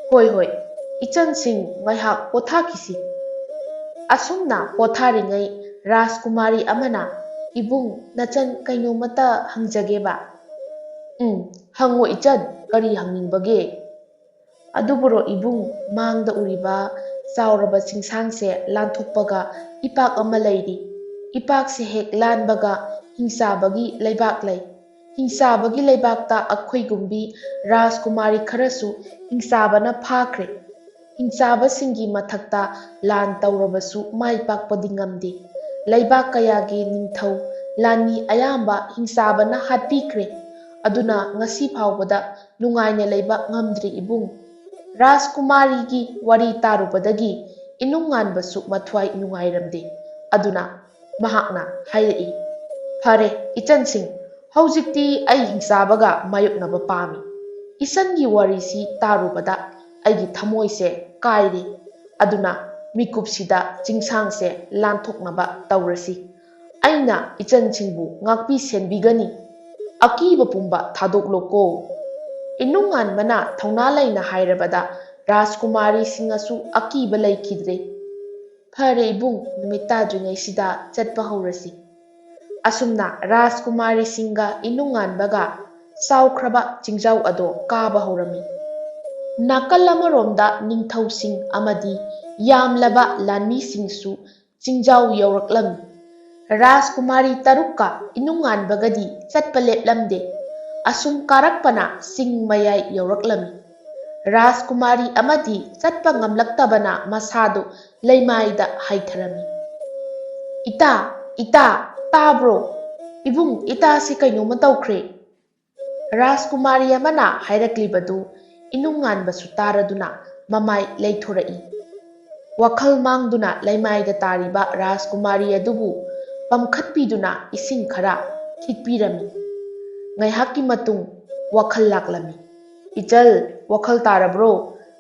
ꯍꯣꯏ ꯍꯣꯏ, ꯏꯆꯟꯁꯤꯡ ꯉꯥꯏꯍꯥꯛ ꯄꯣꯊꯥꯈꯤꯁꯤ. ꯑꯁꯨꯝꯅ ꯄꯣꯊꯥꯔꯤꯉꯩ ꯔꯥꯖꯀꯨꯃꯥꯔꯤ ꯑꯃꯅ, ꯏꯕꯨꯡ, ꯅꯆꯟ ꯀꯩꯅꯣꯃꯇ ꯍꯪꯖꯒꯦꯕ? ꯍꯪꯉꯣ ꯏꯆꯟ, ꯀꯔꯤ ꯍꯪꯅꯤꯡꯕꯒꯦ? ꯑꯗꯨꯕꯨꯔꯣ ꯏꯕꯨꯡ, ꯃꯥꯡꯗ ꯎꯔꯤꯕ ꯆꯥꯎꯔꯕ ꯆꯤꯡꯁꯥꯡꯁꯦ ꯂꯥꯟꯊꯣꯛꯄꯒ ꯏꯄꯥꯛ ꯑꯃ ꯂꯩꯔꯤ. ꯏꯄꯥꯛꯁꯦ ꯍꯦꯛ ꯂꯥꯟꯕꯒ ꯍꯤꯡꯁꯥꯕꯒꯤ ꯂꯩꯕꯥꯛ ꯂꯩ. ꯍꯤꯡꯁꯥꯕꯒꯤ ꯂꯩꯕꯥꯛꯇ ꯑꯩꯈꯣꯏꯒꯨꯝꯕꯤ ꯔꯥꯖꯀꯨꯃꯥꯔꯤ ꯈꯔꯁꯨ ꯍꯤꯡꯁꯥꯕꯅ ꯐꯥꯈ꯭ꯔꯦ. ꯍꯤꯡꯁꯥꯕꯁꯤꯡꯒꯤ ꯃꯊꯛꯇ ꯂꯥꯟ ꯇꯧꯔꯕꯁꯨ ꯃꯥꯏ ꯄꯥꯛꯄꯗꯤ ꯉꯝꯗꯦ. ꯂꯩꯕꯥꯛ ꯀꯌꯥꯒꯤ ꯅꯤꯡꯊꯧ ꯂꯥꯟꯃꯤ ꯑꯌꯥꯝꯕ ꯍꯤꯡꯁꯥꯕꯅ ꯍꯥꯠꯄꯤꯈ꯭ꯔꯦ. ꯑꯗꯨꯅ ꯉꯁꯤ ꯐꯥꯎꯕꯗ ꯅꯨꯡꯉꯥꯏꯅ ꯂꯩꯕ ꯉꯝꯗ꯭ꯔꯤ ꯏꯕꯨꯡ. ꯔꯥꯖꯀꯨꯃꯥꯔꯤꯒꯤ ꯋꯥꯔꯤ ꯇꯥꯔꯨꯕꯗꯒꯤ ꯏꯅꯨꯡ ꯉꯥꯟꯕꯁꯨ ꯃꯊ꯭ꯋꯥꯏ ꯅꯨꯡꯉꯥꯏꯔꯝꯗꯦ. ꯑꯗꯨꯅ ꯃꯍꯥꯛꯅ ꯍꯥꯏꯔꯛꯏ, ꯐꯔꯦ ꯏꯆꯟꯁꯤꯡ, ꯍꯧꯖꯤꯛꯇꯤ ꯑꯩ ꯍꯤꯡꯁꯥꯕꯒ ꯃꯥꯌꯣꯛꯅꯕ ꯄꯥꯝꯃꯤ. ꯏꯆꯟꯒꯤ ꯋꯥꯔꯤꯁꯤ ꯇꯥꯔꯨꯕꯗ ꯑꯩꯒꯤ ꯊꯃꯣꯏꯁꯦ ꯀꯥꯏꯔꯦ. ꯑꯗꯨꯅ ꯃꯤꯀꯨꯞꯁꯤꯗ ꯆꯤꯡꯁꯥꯡꯁꯦ ꯂꯥꯟꯊꯣꯛꯅꯕ ꯇꯧꯔꯁꯤ. ꯑꯩꯅ ꯏꯆꯟꯁꯤꯡꯕꯨ ꯉꯥꯛꯄꯤ ꯁꯦꯟꯕꯤꯒꯅꯤ. ꯑꯀꯤꯕ ꯄꯨꯝꯕ ꯊꯥꯗꯣꯛꯂꯣꯀꯣ. ꯏꯅꯨꯡ ꯉꯥꯟꯕꯅ ꯊꯧꯅꯥ ꯂꯩꯅ ꯍꯥꯏꯔꯕꯗ ꯔꯥꯖꯀꯨꯃꯥꯔꯤꯁꯤꯡꯅꯁꯨ ꯑꯀꯤꯕ ꯂꯩꯈꯤꯗ꯭ꯔꯦ. ꯐꯔꯦ ꯏꯕꯨꯡ, ꯅꯨꯃꯤꯠ ꯇꯥꯗ꯭ꯔꯤꯉꯩꯁꯤꯗ ꯆꯠꯄ ꯍꯧꯔꯁꯤ. ꯑꯁꯨꯝꯅ ꯔꯥꯖꯀꯨꯃꯥꯔꯤꯁꯤꯡꯒ ꯏꯅꯨꯡ ꯉꯥꯟꯕꯒ ꯆꯥꯎꯈ꯭ꯔꯕ ꯆꯤꯡꯖꯥꯎ ꯑꯗꯣ ꯀꯥꯕ ꯍꯧꯔꯝꯃꯤ. ꯅꯥꯀꯜ ꯑꯃꯔꯣꯝꯗ ꯅꯤꯡꯊꯧꯁꯤꯡ ꯑꯃꯗꯤ ꯌꯥꯝꯂꯕ ꯂꯥꯟꯃꯤꯁꯤꯡꯁꯨ ꯆꯤꯡꯖꯥꯎ ꯌꯧꯔꯛꯂꯝꯃꯤ. ꯔꯥꯖꯀꯨꯃꯥꯔꯤ ꯇꯔꯨꯛꯀ ꯏꯅꯨꯡ ꯉꯥꯟꯕꯒꯗꯤ ꯆꯠꯄ ꯂꯦꯞꯂꯝꯗꯦ. ꯑꯁꯨꯝ ꯀꯥꯔꯛꯄꯅ ꯆꯤꯡ ꯃꯌꯥꯏ ꯌꯧꯔꯛꯂꯝꯃꯤ. ꯔꯥꯖꯀꯨꯃꯥꯔꯤ ꯑꯃꯗꯤ ꯆꯠꯄ ꯉꯝꯂꯛꯇꯕꯅ ꯃꯁꯥꯗꯨ ꯂꯩꯃꯥꯏꯗ ꯍꯥꯏꯊꯔꯝꯃꯤ. ꯏꯇꯥ, ꯏꯇꯥ, ꯇꯥꯕ꯭ꯔꯣ? ꯏꯕꯨꯡ, ꯏꯇꯥꯁꯤ ꯀꯩꯅꯣꯝꯃ ꯇꯧꯈ꯭ꯔꯦ. ꯔꯥꯖꯀꯨꯃꯥꯔꯤ ꯑꯃꯅ ꯍꯥꯏꯔꯛꯂꯤꯕꯗꯨ ꯏꯅꯨꯡ ꯉꯥꯟꯕꯁꯨ ꯇꯥꯔꯗꯨꯅ ꯃꯃꯥꯏ ꯂꯩꯊꯣꯔꯛꯏ. ꯋꯥꯈꯜ ꯃꯥꯡꯗꯨꯅ ꯂꯩꯃꯥꯏꯗ ꯇꯥꯔꯤꯕ ꯔꯥꯖꯀꯨꯃꯥꯔꯤ ꯑꯗꯨꯕꯨ ꯄꯝꯈꯠꯄꯤꯗꯨꯅ ꯏꯁꯤꯡ ꯈꯔ ꯈꯤꯛꯄꯤꯔꯝꯃꯤ. ꯉꯥꯏꯍꯥꯛꯀꯤ ꯃꯇꯨꯡ ꯋꯥꯈꯜ ꯂꯥꯛꯂꯝꯃꯤ. ꯏꯆꯜ, ꯋꯥꯈꯜ ꯇꯥꯔꯕ꯭ꯔꯣ?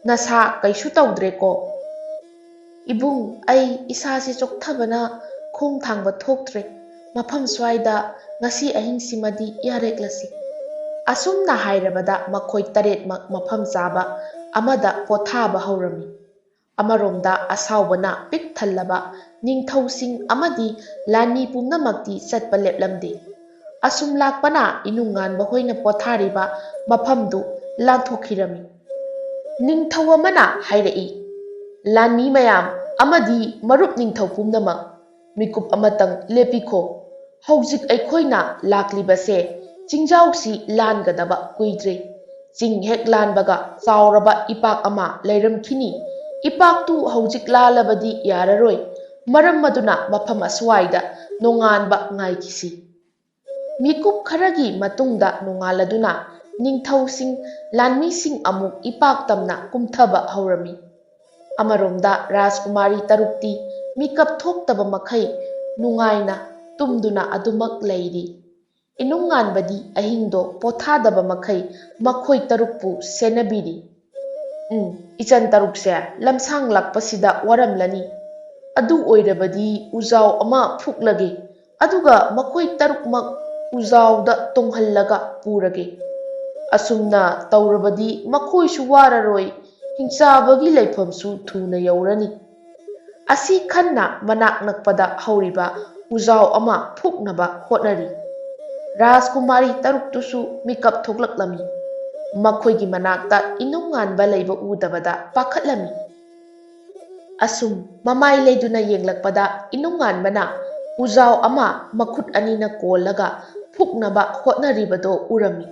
ꯅꯁꯥ ꯀꯩꯁꯨ ꯇꯧꯗ꯭ꯔꯦꯀꯣ? ꯏꯕꯨꯡ, ꯑꯩ ꯏꯁꯥꯁꯦ ꯆꯣꯛꯊꯕꯅ ꯈꯣꯡ ꯊꯥꯡꯕ ꯊꯣꯛꯇ꯭ꯔꯦ. ꯃꯐꯝ ꯁ꯭ꯋꯥꯏꯗ ꯉꯁꯤ ꯑꯍꯤꯡꯁꯤꯃꯗꯤ ꯌꯥꯔꯦꯛꯂꯁꯤ. ꯑꯁꯨꯝꯅ ꯍꯥꯏꯔꯕꯗ ꯃꯈꯣꯏ ꯇꯔꯦꯠꯃꯛ ꯃꯐꯝ ꯆꯥꯕ ꯑꯃꯗ ꯄꯣꯊꯥꯕ ꯍꯧꯔꯝꯃꯤ. ꯑꯃꯔꯣꯝꯗ ꯑꯁꯥꯎꯕꯅ ꯄꯤꯛ ꯊꯜꯂꯕ ꯅꯤꯡꯊꯧꯁꯤꯡ ꯑꯃꯗꯤ ꯂꯥꯟꯃꯤ ꯄꯨꯝꯅꯃꯛꯇꯤ ꯆꯠꯄ ꯂꯦꯞꯂꯝꯗꯦ. ꯑꯁꯨꯝ ꯂꯥꯛꯄꯅ ꯏꯅꯨꯡ ꯉꯥꯟꯕ ꯍꯣꯏꯅ ꯄꯣꯊꯥꯔꯤꯕ ꯃꯐꯝꯗꯨ ꯂꯥꯟꯊꯣꯛꯈꯤꯔꯝꯃꯤ. ꯅꯤꯡꯊꯧ ꯑꯃꯅ ꯍꯥꯏꯔꯛꯏ, ꯂꯥꯟꯃꯤ ꯃꯌꯥꯝ ꯑꯃꯗꯤ ꯃꯔꯨꯞ ꯅꯤꯡꯊꯧ ꯄꯨꯝꯅꯃꯛ, ꯃꯤꯀꯨꯞ ꯑꯃꯇꯪ ꯂꯦꯞꯄꯤꯈꯣ. ꯍꯧꯖꯤꯛ ꯑꯩꯈꯣꯏꯅ ꯂꯥꯛꯂꯤꯕꯁꯦ ꯆꯤꯡꯖꯥꯎꯁꯤ ꯂꯥꯟꯒꯗꯕ ꯀꯨꯏꯗ꯭ꯔꯦ. ꯆꯤꯡ ꯍꯦꯛ ꯂꯥꯟꯕꯒ ꯆꯥꯎꯔꯕ ꯏꯄꯥꯛ ꯑꯃ ꯂꯩꯔꯝꯈꯤꯅꯤ. ꯏꯄꯥꯛꯇꯨ ꯍꯧꯖꯤꯛ ꯂꯥꯜꯂꯕꯗꯤ ꯌꯥꯔꯔꯣꯏ. ꯃꯔꯝ ꯑꯗꯨꯅ ꯃꯐꯝ ꯑꯁ꯭ꯋꯥꯏꯗ ꯅꯣꯡꯉꯥꯟꯕ ꯉꯥꯏꯈꯤꯁꯤ꯫ ꯃꯤꯀꯨꯞ ꯈꯔꯒꯤ ꯃꯇꯨꯡꯗ ꯅꯣꯡꯉꯥꯜꯂꯗꯨꯅ ꯅꯤꯡꯊꯧꯁꯤꯡ ꯂꯥꯟꯃꯤꯁꯤꯡ ꯑꯃꯨꯛ ꯏꯄꯥꯛ ꯇꯝꯅ ꯀꯨꯝꯊꯕ ꯍꯧꯔꯝꯃꯤ꯫ ꯑꯃꯔꯣꯝꯗ ꯔꯥꯖꯀꯨꯃꯥꯔꯤ ꯇꯔꯨꯛꯇꯤ ꯃꯤꯀꯞ ꯊꯣꯛꯇꯕ ꯃꯈꯩ ꯅꯨꯡꯉꯥꯏꯅ ꯇꯨꯝꯗꯨꯅ ꯑꯗꯨꯃꯛ ꯂꯩꯔꯤ꯫ ꯏꯅꯨꯡꯉꯥꯟꯕꯗꯤ ꯑꯍꯤꯡꯗꯣ ꯄꯣꯊꯥꯗꯕ ꯃꯈꯩ ꯃꯈꯣꯏ ꯇꯔꯨꯛꯄꯨ ꯁꯦꯟꯅꯕꯤꯔꯤ꯫ ꯏꯆꯟ ꯇꯔꯨꯛꯁꯦ ꯂꯝꯁꯥꯡ ꯂꯥꯛꯄꯁꯤꯗ ꯋꯥꯔꯝꯂꯅꯤ꯫ ꯑꯗꯨ ꯑꯣꯏꯔꯕꯗꯤ ꯎꯖꯥꯎ ꯑꯃ ꯐꯨꯛꯂꯒꯦ, ꯑꯗꯨꯒ ꯃꯈꯣꯏ ꯇꯔꯨꯛꯃꯛ ꯎꯖꯥꯎꯗ ꯇꯣꯡꯍꯜꯂꯒ ꯄꯨꯔꯒꯦ꯫ ꯑꯁꯨꯝꯅ ꯇꯧꯔꯕꯗꯤ ꯃꯈꯣꯏꯁꯨ ꯋꯥꯔꯔꯣꯏ, ꯍꯤꯡꯆꯥꯕꯒꯤ ꯂꯩꯐꯝꯁꯨ ꯊꯨꯅ ꯌꯧꯔꯅꯤ꯫ ꯑꯁꯤ ꯈꯟꯅ ꯃꯅꯥꯛ ꯅꯛꯄꯗ ꯍꯧꯔꯤꯕ ꯎꯖꯥꯎ ꯑꯃ ꯐꯨꯛꯅꯕ ꯍꯣꯠꯅꯔꯤ꯫ ꯔꯥꯖꯀꯨꯃꯥꯔꯤ ꯇꯔꯨꯛꯇꯨꯁꯨ ꯃꯤꯀꯞ ꯊꯣꯛꯂꯛꯂꯝꯃꯤ꯫ ꯃꯈꯣꯏꯒꯤ ꯃꯅꯥꯛꯇ ꯏꯅꯨꯡꯉꯥꯟꯕ ꯂꯩꯕ ꯎꯗꯕꯗ ꯄꯥꯈꯠꯂꯝꯃꯤ꯫ ꯑꯁꯨꯝ ꯃꯃꯥꯏ ꯂꯩꯗꯨꯅ ꯌꯦꯡꯂꯛꯄꯗ ꯏꯅꯨꯡꯉꯥꯟꯕꯅ ꯎꯖꯥꯎ ꯑꯃ ꯃꯈꯨꯠ ꯑꯅꯤꯅ ꯀꯣꯜꯂꯒ ꯐꯨꯛꯅꯕ ꯍꯣꯠꯅꯔꯤꯕꯗꯣ ꯎꯔꯝꯃꯤ꯫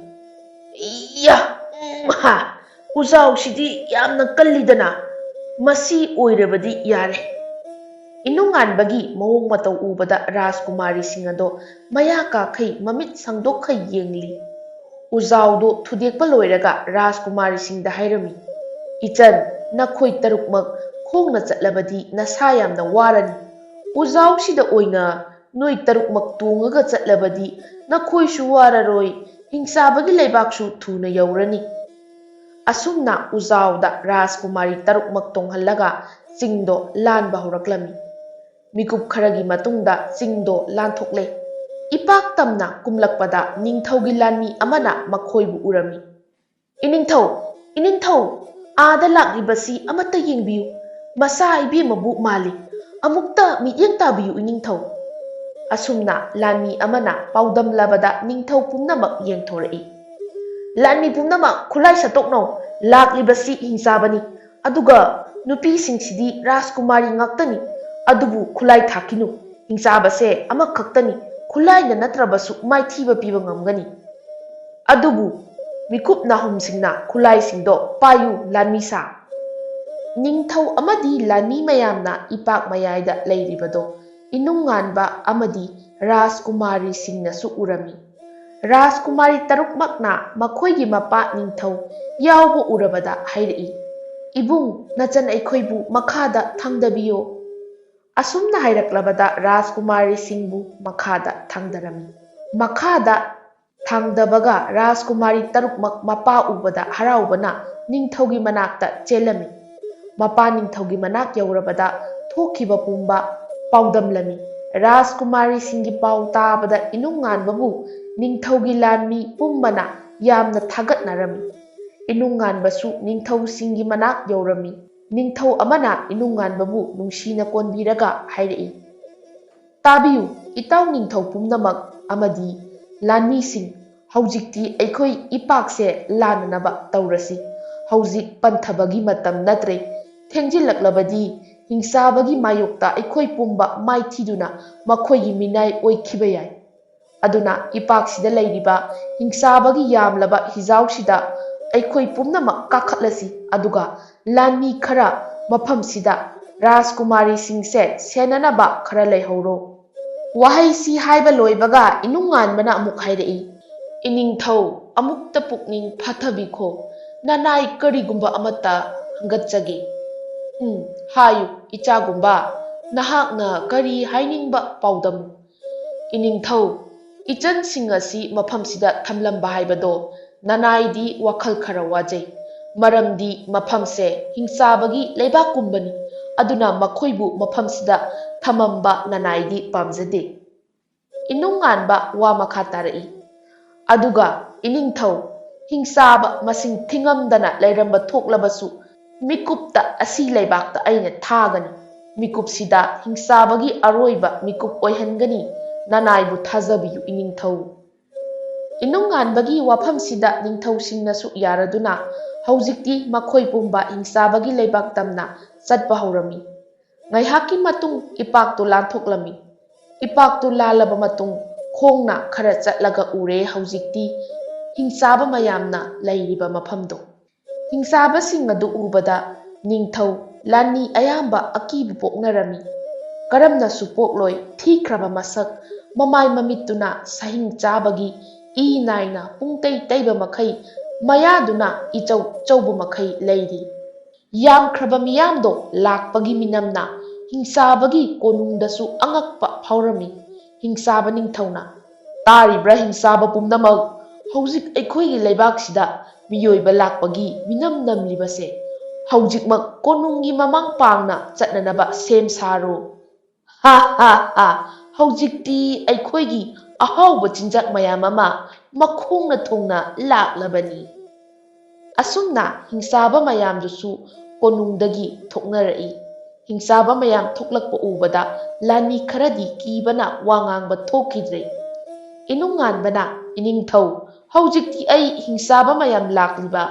"ꯏꯌꯥ! ꯍꯥ! ꯎꯖꯥꯎꯁꯤꯗꯤ ꯌꯥꯝꯅ ꯀꯜꯂꯤꯗꯅ, ꯃꯁꯤ ꯑꯣꯏꯔꯕꯗꯤ ꯌꯥꯔꯦ"꯫ ꯏꯅꯨꯡꯉꯥꯟꯕꯒꯤ ꯃꯑꯣꯡ ꯃꯇꯧ ꯎꯕꯗ ꯔꯥꯖꯀꯨꯃꯥꯔꯤꯁꯤꯡ ꯑꯗꯣ ꯃꯌꯥ ꯀꯥꯈꯩ ꯃꯃꯤꯠ ꯁꯥꯡꯗꯣꯛꯈꯩ ꯌꯦꯡꯂꯤ꯫ ꯎꯖꯥꯎꯗꯣ ꯊꯨꯗꯦꯛꯄ ꯂꯣꯏꯔꯒ ꯔꯥꯖꯀꯨꯃꯥꯔꯤꯁꯤꯡꯗ ꯍꯥꯏꯔꯝꯃꯤ, "ꯏꯆꯟ, ꯅꯈꯣꯏ ꯇꯔꯨꯛꯃꯛ ꯈꯣꯡꯅ ꯆꯠꯂꯕꯗꯤ ꯅꯁꯥ ꯌꯥꯝꯅ ꯋꯥꯔꯅꯤ꯫ ꯎꯖꯥꯎꯁꯤꯗ ꯑꯣꯏꯅ ꯅꯣꯏ ꯇꯔꯨꯛꯃꯛ ꯇꯣꯡꯉꯒ ꯆꯠꯂꯕꯗꯤ ꯅꯈꯣꯏꯁꯨ ꯋꯥꯔꯔꯣꯏ, ꯍꯤꯡꯆꯥꯕꯒꯤ ꯂꯩꯕꯥꯛꯁꯨ ꯊꯨꯅ ꯌꯧꯔꯅꯤ"꯫ ꯑꯁꯨꯝꯅ ꯎꯖꯥꯎꯗ ꯔꯥꯖꯀꯨꯃꯥꯔꯤ ꯇꯔꯨꯛꯃꯛ ꯇꯣꯡꯍꯜꯂꯒ ꯆꯤꯡꯗꯣ ꯂꯥꯟꯕ ꯍꯧꯔꯛꯂꯝꯃꯤ꯫ ꯃꯤꯀꯨꯞ ꯈꯔꯒꯤ ꯃꯇꯨꯡꯗ ꯆꯤꯡꯗꯣ ꯂꯥꯟꯊꯣꯛꯂꯦ꯫ ꯏꯄꯥꯛ ꯇꯝꯅ ꯀꯨꯝꯂꯛꯄꯗ ꯅꯤꯡꯊꯧꯒꯤ ꯂꯥꯟꯃꯤ ꯑꯃꯅ ꯃꯈꯣꯏꯕꯨ ꯎꯔꯝꯃꯤ꯫ "ꯏꯅꯤꯡꯊꯧ! ꯏꯅꯤꯡꯊꯧ! ꯑꯥꯗ ꯂꯥꯛꯂꯤꯕꯁꯤ ꯑꯃꯠꯇ ꯌꯦꯡꯕꯤꯌꯨ, ꯃꯆꯥ ꯏꯕꯦꯝꯃꯕꯨ ꯃꯥꯜꯂꯤ, ꯑꯃꯨꯛꯇ ꯃꯤꯠꯌꯦꯡ ꯇꯥꯕꯤꯌꯨ ꯏꯅꯤꯡꯊꯧ"꯫ ꯑꯁꯨꯝꯅ ꯂꯥꯟꯃꯤ ꯑꯃꯅ ꯄꯥꯎꯗꯝꯂꯕꯗ ꯅꯤꯡꯊꯧ ꯄꯨꯝꯅꯃꯛ ꯌꯦꯡꯊꯣꯔꯛꯏ꯫ "ꯂꯥꯟꯃꯤ ꯄꯨꯝꯅꯃꯛ ꯈꯨꯠꯂꯥꯏ ꯁꯠꯇꯣꯛꯅꯧ, ꯂꯥꯛꯂꯤꯕꯁꯤ ꯍꯤꯡꯆꯥꯕꯅꯤ, ꯑꯗꯨꯒ ꯅꯨꯄꯤꯁꯤꯡꯁꯤꯗꯤ ꯔꯥꯖꯀꯨꯃꯥꯔꯤ ꯉꯥꯛꯇꯅꯤ, ꯑꯗꯨꯕꯨ ꯈꯨꯠꯂꯥꯏ ꯊꯥꯈꯤꯅꯨ꯫ ꯍꯤꯡꯆꯥꯕꯁꯦ ꯑꯃꯈꯛꯇꯅꯤ, ꯈꯨꯠꯂꯥꯏꯅ ꯅꯠꯇ꯭ꯔꯕꯁꯨ ꯃꯥꯏꯊꯤꯕ ꯄꯤꯕ ꯉꯝꯒꯅꯤ"꯫ "ꯑꯗꯨꯕꯨ ꯃꯤꯀꯨꯞ ꯅꯥꯍꯨꯝꯁꯤꯡꯅ ꯈꯨꯠꯂꯥꯏꯁꯤꯡꯗꯣ ꯄꯥꯏꯌꯨ ꯂꯥꯟꯃꯤꯁꯥ"꯫ ꯅꯤꯡꯊꯧ ꯑꯃꯗꯤ ꯂꯥꯟꯃꯤ ꯃꯌꯥꯝꯅ ꯏꯄꯥꯛ ꯃꯌꯥꯏꯗ ꯂꯩꯔꯤꯕꯗꯣ ꯏꯅꯨꯡꯉꯥꯟꯕ ꯑꯃꯗꯤ ꯔꯥꯖꯀꯨꯃꯥꯔꯤꯁꯤꯡꯅꯁꯨ ꯎꯔꯝꯃꯤ꯫ ꯔꯥꯖꯀꯨꯃꯥꯔꯤ ꯇꯔꯨꯛꯃꯛꯅ ꯃꯈꯣꯏꯒꯤ ꯃꯄꯥ ꯅꯤꯡꯊꯧ ꯌꯥꯎꯕ ꯎꯔꯕꯗ ꯍꯥꯏꯔꯛꯏ, "ꯏꯕꯨꯡ, ꯅꯆꯟ ꯑꯩꯈꯣꯏꯕꯨ ꯃꯈꯥꯗ ꯊꯥꯡꯗꯕꯤꯌꯣ"꯫ ꯑꯁꯨꯝꯅ ꯍꯥꯏꯔꯛꯂꯕꯗ ꯔꯥꯖꯀꯨꯃꯥꯔꯤꯁꯤꯡꯕꯨ ꯃꯈꯥꯗ ꯊꯥꯡꯗꯔꯝꯃꯤ꯫ ꯃꯈꯥꯗ ꯊꯥꯡꯗꯕꯒ ꯔꯥꯖꯀꯨꯃꯥꯔꯤ ꯇꯔꯨꯛꯃꯛ ꯃꯄꯥ ꯎꯕꯗ ꯍꯔꯥꯎꯕꯅ ꯅꯤꯡꯊꯧꯒꯤ ꯃꯅꯥꯛꯇ ꯆꯦꯜꯂꯝꯃꯤ꯫ ꯃꯄꯥ ꯅꯤꯡꯊꯧꯒꯤ ꯃꯅꯥꯛ ꯌꯧꯔꯕꯗ ꯊꯣꯛꯈꯤꯕ ꯄꯨꯝꯕ ꯄꯥꯎꯗꯝꯂꯝꯃꯤ꯫ ꯔꯥꯖꯀꯨꯃꯥꯔꯤꯁꯤꯡꯒꯤ ꯄꯥꯎ ꯇꯥꯕꯗ ꯏꯅꯨꯡꯉꯥꯟꯕꯕꯨ ꯅꯤꯡꯊꯧꯒꯤ ꯂꯥꯟꯃꯤ ꯄꯨꯝꯕꯅ ꯌꯥꯝꯅ ꯊꯥꯒꯠꯅꯔꯝꯃꯤ꯫ ꯏꯅꯨꯡꯉꯥꯟꯕꯁꯨ ꯅꯤꯡꯊꯧꯁꯤꯡꯒꯤ ꯃꯅꯥꯛ ꯌꯧꯔꯝꯃꯤ꯫ ꯅꯤꯡꯊꯧ ꯑꯃꯅ ꯏꯅꯨꯡꯉꯥꯟꯕꯕꯨ ꯅꯨꯡꯁꯤꯅ ꯀꯣꯟꯕꯤꯔꯒ ꯍꯥꯏꯔꯛꯏ, "ꯇꯥꯕꯤꯌꯨ ꯏꯇꯥꯎ ꯅꯤꯡꯊꯧ ꯄꯨꯝꯅꯃꯛ ꯑꯃꯗꯤ ꯂꯥꯟꯃꯤꯁꯤꯡ, ꯍꯧꯖꯤꯛꯇꯤ ꯑꯩꯈꯣꯏ ꯏꯄꯥꯛꯁꯦ ꯂꯥꯟꯅꯅꯕ ꯇꯧꯔꯁꯤ꯫ ꯍꯧꯖꯤꯛ ꯄꯟꯊꯕꯒꯤ ꯃꯇꯝ ꯅꯠꯇ꯭ꯔꯦ꯫ ꯊꯦꯡꯖꯤꯜꯂꯛꯂꯕꯗꯤ ꯍꯤꯡꯆꯥꯕꯒꯤ ꯃꯥꯌꯣꯛꯇ ꯑꯩꯈꯣꯏ ꯄꯨꯝꯕ ꯃꯥꯏꯊꯤꯗꯨꯅ ꯃꯈꯣꯏꯒꯤ ꯃꯤꯅꯥꯏ ꯑꯣꯏꯈꯤꯕ ꯌꯥꯏ꯫ ꯑꯗꯨꯅ ꯏꯄꯥꯛꯁꯤꯗ ꯂꯩꯔꯤꯕ ꯍꯤꯡꯆꯥꯕꯒꯤ ꯌꯥꯝꯂꯕ ꯍꯤꯖꯥꯎꯁꯤꯗ ꯑꯩꯈꯣꯏ ꯄꯨꯝꯅꯃꯛ ꯀꯥꯈꯠꯂꯁꯤ, ꯑꯗꯨꯒ ꯂꯥꯟꯃꯤ ꯈꯔ ꯃꯐꯝꯁꯤꯗ ꯔꯥꯖꯀꯨꯃꯥꯔꯤꯁꯤꯡꯁꯦ ꯁꯦꯟꯅꯅꯕ ꯈꯔ ꯂꯩꯍꯧꯔꯣ"꯫ ꯋꯥꯍꯩꯁꯤ ꯍꯥꯏꯕ ꯂꯣꯏꯕꯒ ꯏꯅꯨꯡꯉꯥꯟꯕꯅ ꯑꯃꯨꯛ ꯍꯥꯏꯔꯛꯏ, "ꯏꯅꯤꯡꯊꯧ, ꯑꯃꯨꯛꯇ ꯄꯨꯛꯅꯤꯡ ꯐꯥꯊꯕꯤꯈꯣ, ꯅꯅꯥꯏ ꯀꯔꯤꯒꯨꯝꯕ ꯑꯃꯠꯇ ꯍꯪꯒꯠꯆꯒꯦ"꯫ "ꯍꯥꯏꯌꯨ ꯏꯆꯥꯒꯨꯝꯕ, ꯅꯍꯥꯛꯅ ꯀꯔꯤ ꯍꯥꯏꯅꯤꯡꯕ ꯄꯥꯎꯗꯝꯃꯨ"꯫ "ꯏꯅꯤꯡꯊꯧ, ꯏꯆꯟꯁꯤꯡ ꯑꯁꯤ ꯃꯐꯝꯁꯤꯗ ꯊꯝꯂꯝꯕ ꯍꯥꯏꯕꯗꯣ ꯅꯅꯥꯏꯗꯤ ꯋꯥꯈꯜ ꯈꯔ ꯋꯥꯖꯩ, ꯃꯔꯝꯗꯤ ꯃꯐꯝꯁꯦ ꯍꯤꯡꯆꯥꯕꯒꯤ ꯂꯩꯕꯥꯛꯀꯨꯝꯕꯅꯤ, ꯑꯗꯨꯅ ꯃꯈꯣꯏꯕꯨ ꯃꯐꯝꯁꯤꯗ ꯊꯃꯝꯕ ꯅꯅꯥꯏꯗꯤ ꯄꯥꯝꯖꯗꯦ"꯫ ꯏꯅꯨꯡꯉꯥꯟꯕ ꯋꯥ ꯃꯈꯥ ꯇꯥꯔꯛꯏ, "ꯑꯗꯨꯒ ꯏꯅꯤꯡꯊꯧ, ꯍꯤꯡꯆꯥꯕ ꯃꯁꯤꯡ ꯊꯤꯉꯝꯗꯅ ꯂꯩꯔꯝꯕ ꯊꯣꯛꯂꯕꯁꯨ ꯃꯤꯀꯨꯞꯇ ꯑꯁꯤ ꯂꯩꯕꯥꯛꯇ ꯑꯩꯅ ꯊꯥꯒꯅꯤ꯫ ꯃꯤꯀꯨꯞꯁꯤꯗ ꯍꯤꯡꯆꯥꯕꯒꯤ ꯑꯔꯣꯏꯕ ꯃꯤꯀꯨꯞ ꯑꯣꯏꯍꯟꯒꯅꯤ, ꯅꯅꯥꯏꯕꯨ ꯊꯥꯖꯕꯤꯌꯨ ꯏꯅꯤꯡꯊꯧ"꯫ ꯏꯅꯨꯡꯉꯥꯟꯕꯒꯤ ꯋꯥꯐꯝꯁꯤꯗ ꯅꯤꯡꯊꯧꯁꯤꯡꯅꯁꯨ ꯌꯥꯔꯗꯨꯅ ꯍꯧꯖꯤꯛꯇꯤ ꯃꯈꯣꯏ ꯄꯨꯝꯕ ꯍꯤꯡꯆꯥꯕꯒꯤ ꯂꯩꯕꯥꯛ ꯇꯝꯅ ꯆꯠꯄ ꯍꯧꯔꯝꯃꯤ꯫ ꯉꯥꯏꯍꯥꯛꯀꯤ ꯃꯇꯨꯡ ꯏꯄꯥꯛꯇꯨ ꯂꯥꯟꯊꯣꯛꯂꯝꯃꯤ꯫ ꯏꯄꯥꯛꯇꯨ ꯂꯥꯜꯂꯕ ꯃꯇꯨꯡ ꯈꯣꯡꯅ ꯈꯔ ꯆꯠꯂꯒ ꯎꯔꯦ ꯍꯧꯖꯤꯛꯇꯤ ꯍꯤꯡꯆꯥꯕ ꯃꯌꯥꯝꯅ ꯂꯩꯔꯤꯕ ꯃꯐꯝꯗꯣ꯫ ꯍꯤꯡꯆꯥꯕꯁꯤꯡ ꯑꯗꯨ ꯎꯕꯗ ꯅꯤꯡꯊꯧ ꯂꯥꯟꯃꯤ ꯑꯌꯥꯝꯕ ꯑꯀꯤꯕ ꯄꯣꯛꯅꯔꯝꯃꯤ꯫ ꯀꯔꯝꯅꯁꯨ ꯄꯣꯛꯂꯣꯏ ꯊꯤꯈ꯭ꯔꯕ ꯃꯁꯛ ꯃꯃꯥꯏ ꯃꯃꯤꯠꯇꯨꯅ ꯁꯍꯤꯡ ꯆꯥꯕꯒꯤ ꯏ ꯅꯥꯏꯅ ꯄꯨꯡꯇꯩ ꯇꯩꯕ ꯃꯈꯩ ꯃꯌꯥꯗꯨꯅ ꯏꯆꯧ ꯆꯧꯕ ꯃꯈꯩ ꯂꯩꯔꯤ꯫ ꯌꯥꯝꯈ꯭ꯔꯕ ꯃꯤꯌꯥꯝꯗꯣ ꯂꯥꯛꯄꯒꯤ ꯃꯤꯅꯝꯅ ꯍꯤꯡꯁꯥꯕꯒꯤ ꯀꯣꯅꯨꯡꯗꯁꯨ ꯑꯉꯛꯄ ꯐꯥꯎꯔꯝꯃꯤ꯫ ꯍꯤꯡꯁꯥꯕ ꯅꯤꯡꯊꯧꯅ "ꯇꯥꯔꯤꯕ꯭ꯔꯥ ꯍꯤꯡꯁꯥꯕ ꯄꯨꯝꯅꯃꯛ? ꯍꯧꯖꯤꯛ ꯑꯩꯈꯣꯏꯒꯤ ꯂꯩꯕꯥꯛꯁꯤꯗ ꯃꯤꯑꯣꯏꯕ ꯂꯥꯛꯄꯒꯤ ꯃꯤꯅꯝ ꯅꯝꯂꯤꯕꯁꯦ ꯍꯧꯖꯤꯛꯃꯛ ꯀꯣꯅꯨꯡꯒꯤ ꯃꯃꯥꯡ ꯄꯥꯡꯅ ꯆꯠꯅꯅꯕ ꯁꯦꯝ ꯁꯥꯔꯣ꯫ ꯍꯥ ꯍꯥ ꯍꯥ! ꯍꯧꯖꯤꯛꯇꯤ ꯑꯩꯈꯣꯏꯒꯤ ꯑꯍꯥꯎꯕ ꯆꯤꯟꯖꯥꯛ ꯃꯌꯥꯝ ꯑꯃ ꯃꯈꯣꯡꯅ ꯊꯨꯡꯅ ꯂꯥꯛꯂꯕꯅꯤ"꯫ ꯑꯁꯨꯝꯅ ꯍꯤꯡꯁꯥꯕ ꯃꯌꯥꯝꯗꯨꯁꯨ ꯀꯣꯅꯨꯡꯗꯒꯤ ꯊꯣꯛꯅꯔꯛꯏ꯫ ꯍꯤꯡꯁꯥꯕ ꯃꯌꯥꯝ ꯊꯣꯛꯂꯛꯄ ꯎꯕꯗ ꯂꯥꯟꯃꯤ ꯈꯔꯗꯤ ꯀꯤꯕꯅ ꯋꯥ ꯉꯥꯡꯕ ꯊꯣꯛꯈꯤꯗ꯭ꯔꯦ꯫ ꯏꯅꯨꯡꯉꯥꯟꯕꯅ "ꯏꯅꯤꯡꯊꯧ, ꯍꯧꯖꯤꯛꯇꯤ ꯑꯩ ꯍꯤꯡꯁꯥꯕ ꯃꯌꯥꯝ ꯂꯥꯛꯂꯤꯕ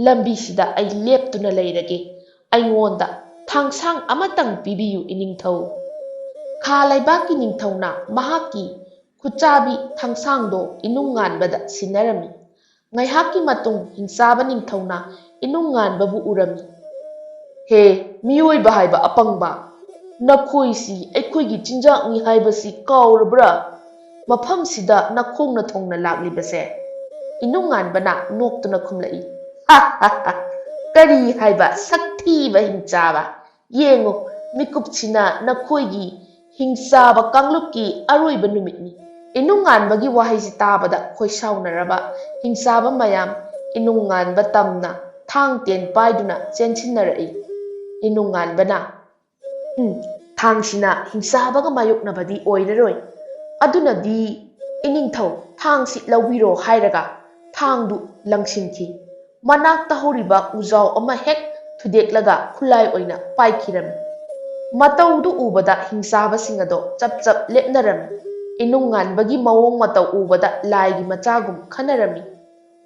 ꯂꯝꯕꯤꯁꯤꯗ ꯑꯩ ꯂꯦꯞꯇꯨꯅ ꯂꯩꯔꯒꯦ꯫ ꯑꯩꯉꯣꯟꯗ ꯊꯥꯡꯁꯥꯡ ꯑꯃꯇꯪ ꯄꯤꯕꯤꯌꯨ ꯏꯅꯤꯡꯊꯧ"꯫ ꯈꯥ ꯂꯩꯕꯥꯛꯀꯤ ꯅꯤꯡꯊꯧꯅ ꯃꯍꯥꯛꯀꯤ ꯈꯨꯠꯆꯥꯕꯤ ꯊꯥꯡꯁꯥꯡꯗꯣ ꯏꯅꯨꯡꯉꯥꯟꯕꯗ ꯁꯤꯟꯅꯔꯝꯃꯤ꯫ ꯉꯥꯏꯍꯥꯛꯀꯤ ꯃꯇꯨꯡ ꯍꯤꯡꯁꯥꯕ ꯅꯤꯡꯊꯧꯅ ꯏꯅꯨꯡꯉꯥꯟꯕꯕꯨ ꯎꯔꯝꯃꯤ꯫ "ꯍꯦ ꯃꯤꯑꯣꯏꯕ ꯍꯥꯏꯕ ꯑꯄꯪꯕ! ꯅꯈꯣꯏꯁꯤ ꯑꯩꯈꯣꯏꯒꯤ ꯆꯤꯟꯖꯥꯛꯅꯤ ꯍꯥꯏꯕꯁꯤ ꯀꯥꯎꯔꯕ꯭ꯔꯥ? ꯃꯐꯝꯁꯤꯗ ꯅꯈꯣꯡꯅ ꯊꯨꯡꯅ ꯂꯥꯛꯂꯤꯕꯁꯦ"꯫ ꯏꯅꯨꯡꯉꯥꯟꯕꯅ ꯅꯣꯛꯇꯨꯅ ꯈꯨꯝꯂꯛꯏ, "ꯍꯥ ꯍꯥ ꯍꯥ! ꯀꯔꯤ ꯍꯥꯏꯕ ꯁꯛꯊꯤꯕ ꯍꯤꯡꯆꯥꯕ! ꯌꯦꯡꯉꯨ, ꯃꯤꯀꯨꯞꯁꯤꯅ ꯅꯈꯣꯏꯒꯤ ꯍꯤꯡꯆꯥꯕ ꯀꯥꯡꯂꯨꯞꯀꯤ ꯑꯔꯣꯏꯕ ꯅꯨꯃꯤꯠꯅꯤ"꯫ ꯏꯅꯨꯡꯉꯥꯟꯕꯒꯤ ꯋꯥꯍꯩꯁꯤ ꯇꯥꯕꯗ ꯈꯣꯏꯁꯥꯎꯅꯔꯕ ꯍꯤꯡꯆꯥꯕ ꯃꯌꯥꯝ ꯏꯅꯨꯡꯉꯥꯟꯕ ꯇꯝꯅ ꯊꯥꯡ ꯇꯦꯟ ꯄꯥꯏꯗꯨꯅ ꯆꯦꯟꯁꯤꯟꯅꯔꯛꯏ꯫ ꯏꯅꯨꯡꯉꯥꯟꯕꯅ "ꯊꯥꯡꯁꯤꯅ ꯍꯤꯡꯆꯥꯕꯒ ꯃꯥꯌꯣꯛꯅꯕꯗꯤ ꯑꯣꯏꯔꯔꯣꯏ. ꯑꯗꯨꯅꯗꯤ ꯏꯅꯤꯡꯊꯧ ꯊꯥꯡꯁꯤ ꯂꯧꯕꯤꯔꯣ" ꯍꯥꯏꯔꯒ ꯊꯥꯡꯗꯨ ꯂꯪꯁꯤꯟꯈꯤ꯫ ꯃꯅꯥꯛꯇ ꯍꯧꯔꯤꯕ ꯎꯖꯥꯎ ꯑꯃ ꯍꯦꯛ ꯊꯨꯗꯦꯛꯂꯒ ꯈꯨꯠꯂꯥꯏ ꯑꯣꯏꯅ ꯄꯥꯏꯈꯤꯔꯝꯃꯤ꯫ ꯃꯇꯧꯗꯨ ꯎꯕꯗ ꯍꯤꯡꯆꯥꯕꯁꯤꯡ ꯑꯗꯣ ꯆꯞ ꯆꯞ ꯂꯦꯞꯅꯔꯝꯃꯤ꯫ ꯏꯅꯨꯡꯉꯥꯟꯕꯒꯤ ꯃꯑꯣꯡ ꯃꯇꯧ ꯎꯕꯗ ꯂꯥꯏꯒꯤ ꯃꯆꯥꯒꯨꯝ ꯈꯟꯅꯔꯝꯃꯤ꯫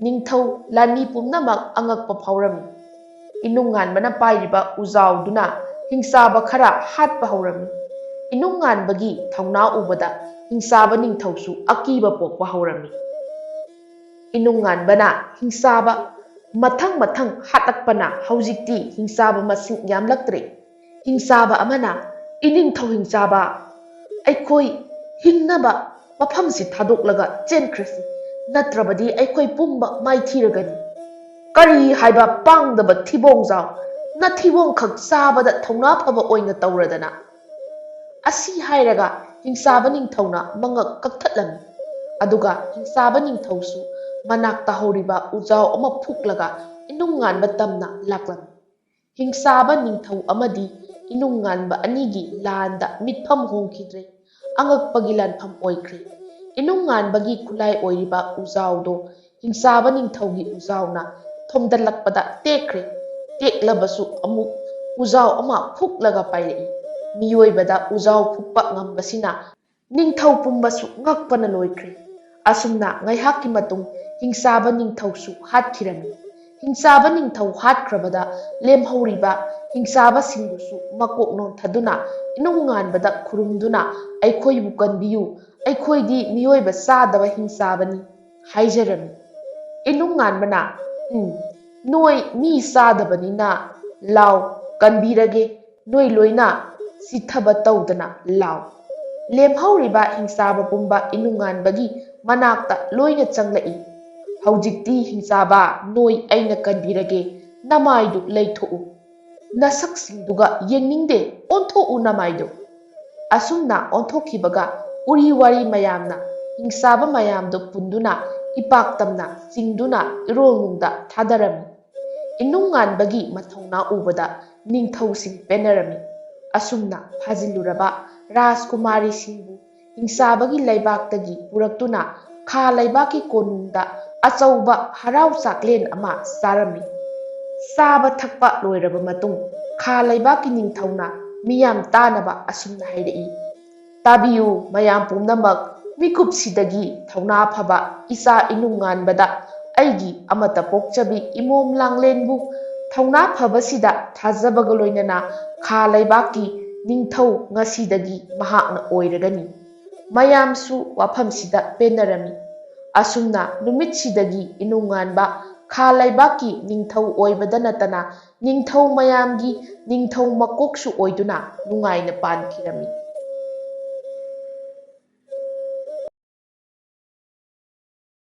ꯅꯤꯡꯊꯧ ꯂꯥꯟꯃꯤ ꯄꯨꯝꯅꯃꯛ ꯑꯉꯛꯄ ꯐꯥꯎꯔꯝꯃꯤ꯫ ꯏꯅꯨꯡꯉꯥꯟꯕꯅ ꯄꯥꯏꯔꯤꯕ ꯎꯖꯥꯎꯗꯨꯅ ꯍꯤꯡꯆꯥꯕ ꯈꯔ ꯍꯥꯠꯄ ꯍꯧꯔꯝꯃꯤ꯫ ꯏꯅꯨꯡꯉꯥꯟꯕꯒꯤ ꯊꯧꯅꯥ ꯎꯕꯗ ꯍꯤꯡꯆꯥꯕ ꯅꯤꯡꯊꯧꯁꯨ ꯑꯀꯤꯕ ꯄꯣꯛꯄ ꯍꯧꯔꯝꯃꯤ꯫ ꯏꯅꯨꯡꯉꯥꯟꯕꯅ ꯍꯤꯡꯆꯥꯕ ꯃꯊꯪ ꯃꯊꯪ ꯍꯥꯠꯂꯛꯄꯅ ꯍꯧꯖꯤꯛꯇꯤ ꯍꯤꯡꯆꯥꯕ ꯃꯁꯤꯡ ꯌꯥꯝꯂꯛꯇ꯭ꯔꯦ꯫ ꯍꯤꯡꯆꯥꯕ ꯑꯃꯅ "ꯏꯅꯤꯡꯊꯧ ꯍꯤꯡꯆꯥꯕ, ꯑꯩꯈꯣꯏ ꯍꯤꯡꯅꯕ ꯃꯐꯝꯁꯤ ꯊꯥꯗꯣꯛꯂꯒ ꯆꯦꯟꯈ꯭ꯔꯁꯤ, ꯅꯠꯇ꯭ꯔꯕꯗꯤ ꯑꯩꯈꯣই ꯄꯨꯝꯕ ꯃꯥꯏꯊꯤꯔꯒꯅꯤ"꯫ "ꯀꯔꯤ ꯍꯥꯏꯕ ꯄꯥꯡꯗꯕ ꯊꯤꯕꯣꯡꯖꯥꯎ! ꯅꯊꯤꯕꯣꯡꯈꯛ ꯆꯥꯕꯗ ꯊꯧꯅꯥ ꯐꯕ ꯑꯣꯏꯅ ꯇꯧꯔꯗꯅ"꯫ ꯑꯁꯤ ꯍꯥꯏꯔꯒ ꯍꯤꯡꯆꯥꯕ ꯅꯤꯡꯊꯧꯅ ꯃꯉꯛ ꯀꯛꯊꯠꯂꯝꯃꯤ꯫ ꯑꯗꯨꯒ ꯍꯤꯡꯆꯥꯕ ꯅꯤꯡꯊꯧꯁꯨ ꯃꯅꯥꯛꯇ ꯍꯧꯔꯤꯕ ꯎꯖꯥꯎ ꯑꯃ ꯐꯨꯛꯂꯒ ꯏꯅꯨꯡꯉꯥꯟꯕ ꯇꯝꯅ ꯂꯥꯛꯂꯝꯃꯤ꯫ ꯍꯤꯡꯆꯥꯕ ꯅꯤꯡꯊꯧ ꯑꯃꯗꯤ ꯏꯅꯨꯡꯉꯥꯟꯕ ꯑꯅꯤꯒꯤ ꯂꯥꯟꯗ ꯃꯤꯠꯐꯝ ꯍꯣꯡꯈꯤꯗ꯭ꯔꯦ, ꯑꯉꯛꯄꯒꯤ ꯂꯥꯟꯐꯝ ꯑꯣꯏꯈ꯭ꯔꯦ꯫ ꯏꯅꯨꯡꯉꯥꯟꯕꯒꯤ ꯈꯨꯠꯂꯥꯏ ꯑꯣꯏꯔꯤꯕ ꯎꯖꯥꯎꯗꯣ ꯍꯤꯡꯆꯥꯕ ꯅꯤꯡꯊꯧꯒꯤ ꯎꯖꯥꯎꯅ ꯊꯣꯝꯗꯠꯂꯛꯄꯗ ꯇꯦꯛꯈ꯭ꯔꯦ꯫ ꯇꯦꯛꯂꯕꯁꯨ ꯑꯃꯨꯛ ꯎꯖꯥꯎ ꯑꯃ ꯐꯨꯛꯂꯒ ꯄꯥꯏꯔꯛꯏ꯫ ꯃꯤꯑꯣꯏꯕꯗ ꯎꯖꯥꯎ ꯐꯨꯛꯄ ꯉꯝꯕꯁꯤꯅ ꯅꯤꯡꯊꯧ ꯄꯨꯝꯕꯁꯨ ꯉꯛꯄꯅ ꯂꯣꯏꯈ꯭ꯔꯦ꯫ ꯑꯁꯨꯝꯅ ꯉꯥꯏꯍꯥꯛꯀꯤ ꯃꯇꯨꯡ ꯍꯤꯡꯆꯥꯕ ꯅꯤꯡꯊꯧꯁꯨ ꯍꯥꯠꯈꯤꯔꯝꯃꯤ꯫ ꯍꯤꯡꯆꯥꯕ ꯅꯤꯡꯊꯧ ꯍꯥꯠꯈ꯭ꯔꯕꯗ ꯂꯦꯝꯍꯧꯔꯤꯕ ꯍꯤꯡꯆꯥꯕꯁꯤꯡꯗꯨꯁꯨ ꯃꯀꯣꯛ ꯅꯣꯟꯊꯗꯨꯅ ꯏꯅꯨꯡꯉꯥꯟꯕꯗ ꯈꯨꯔꯨꯝꯗꯨꯅ "ꯑꯩꯈꯣꯏꯕꯨ ꯀꯟꯕꯤꯌꯨ, ꯑꯩꯈꯣꯏꯗꯤ ꯃꯤꯑꯣꯏꯕ ꯆꯥꯗꯕ ꯍꯤꯡꯆꯥꯕꯅꯤ" ꯍꯥꯏꯖꯔꯝꯃꯤ꯫ ꯏꯅꯨꯡꯉꯥꯟꯕꯅ "ꯅꯣꯏ ꯃꯤ ꯆꯥꯗꯕꯅꯤꯅ ꯂꯥꯎ, ꯀꯟꯕꯤꯔꯒꯦ, ꯅꯣꯏ ꯂꯣꯏꯅ ꯆꯤꯠꯊꯕ ꯇꯧꯗꯅ ꯂꯥꯎ"꯫ ꯂꯦꯝꯍꯧꯔꯤꯕ ꯍꯤꯡꯆꯥꯕ ꯄꯨꯝꯕ ꯏꯅꯨꯡꯉꯥꯟꯕꯒꯤ ꯃꯅꯥꯛꯇ ꯂꯣꯏꯅ ꯆꯪꯂꯛꯏ꯫ "ꯍꯧꯖꯤꯛꯇꯤ ꯍꯤꯡꯆꯥꯕ, ꯅꯣꯏ ꯑꯩꯅ ꯀꯟꯕꯤꯔꯒꯦ, ꯅꯃꯥꯏꯗꯨ ꯂꯩꯊꯣꯛꯎ. ꯅꯁꯛꯁꯤꯡꯗꯨꯒ ꯌꯦꯡꯅꯤꯡꯗꯦ, ꯑꯣꯟꯊꯣꯛꯎ ꯅꯃꯥꯏꯗꯨ"꯫ ꯑꯁꯨꯝꯅ ꯑꯣꯟꯊꯣꯛꯈꯤꯕꯒ ꯎꯔꯤ ꯋꯥꯔꯤ ꯃꯌꯥꯝꯅ ꯍꯤꯡꯆꯥꯕ ꯃꯌꯥꯝꯗꯨ ꯄꯨꯟꯗꯨꯅ ꯏꯄꯥꯛꯇꯝꯅ ꯆꯤꯡꯗꯨꯅ ꯏꯔꯣꯜꯅꯨꯡꯗ ꯊꯥꯗꯔꯝꯃꯤ꯫ ꯏꯅꯨꯡꯉꯥꯟꯕꯒꯤ ꯃꯊꯧꯅꯥ ꯎꯕꯗ ꯅꯤꯡꯊꯧꯁꯤꯡ ꯄꯦꯟꯅꯔꯝꯃꯤ꯫ ꯑꯁꯨꯝꯅ ꯐꯥꯖꯤꯜꯂꯨꯔꯕ ꯔꯥꯖꯀꯨꯃꯥꯔꯤꯁꯤꯡꯕꯨ ꯍꯤꯡꯆꯥꯕꯒꯤ ꯂꯩꯕꯥꯛꯇꯒꯤ ꯄꯨꯔꯛꯇꯨꯅ ꯈꯥ ꯂꯩꯕꯥꯛꯀꯤ ꯀꯣꯅꯨꯡꯗ ꯑꯆꯧꯕ ꯍꯔꯥꯎ ꯆꯥꯛꯂꯦꯟ ꯑꯃ ꯆꯥꯔꯝꯃꯤ꯫ ꯆꯥꯕ ꯊꯛꯄ ꯂꯣꯏꯔꯕ ꯃꯇꯨꯡ ꯈꯥ ꯂꯩꯕꯥꯛꯀꯤ ꯅꯤꯡꯊꯧꯅ ꯃꯤꯌꯥꯝ ꯇꯥꯅꯕ ꯑꯁꯨꯝꯅ ꯍꯥꯏꯔꯛꯏ, "ꯇꯥꯕꯤꯌꯨ ꯃꯌꯥꯝ ꯄꯨꯝꯅꯃꯛ, ꯃꯤꯀꯨꯞꯁꯤꯗꯒꯤ ꯊꯧꯅꯥ ꯐꯕ ꯏꯆꯥ ꯏꯅꯨꯡꯉꯥꯟꯕꯗ ꯑꯩꯒꯤ ꯑꯃꯠꯇ ꯄꯣꯛꯆꯕꯤ ꯏꯃꯣꯝ ꯂꯥꯡꯂꯦꯟꯕꯨ ꯊꯧꯅꯥ ꯐꯕꯁꯤꯗ ꯊꯥꯖꯕꯒ ꯂꯣꯏꯅꯅ ꯈꯥ ꯂꯩꯕꯥꯛꯀꯤ ꯅꯤꯡꯊꯧ ꯉꯁꯤꯗꯒꯤ ꯃꯍꯥꯛꯅ ꯑꯣꯏꯔꯒꯅꯤ"꯫ ꯃꯌꯥꯝꯁꯨ ꯋꯥꯐꯝꯁꯤꯗ ꯄꯦꯟꯅꯔꯝꯃꯤ꯫ ꯑꯁꯨꯝꯅ ꯅꯨꯃꯤꯠꯁꯤꯗꯒꯤ ꯏꯅꯨꯡꯉꯥꯟꯕ ꯈꯥ ꯂꯩꯕꯥꯛꯀꯤ ꯅꯤꯡꯊꯧ ꯑꯣꯏꯕꯗ ꯅꯠꯇꯅ ꯅꯤꯡꯊꯧ ꯃꯌꯥꯝꯒꯤ ꯅꯤꯡꯊꯧ ꯃꯀꯣꯛꯁꯨ ꯑꯣꯏꯗꯨꯅ ꯅꯨꯡꯉꯥꯏꯅ ꯄꯥꯟꯈꯤꯔꯝꯃꯤ꯫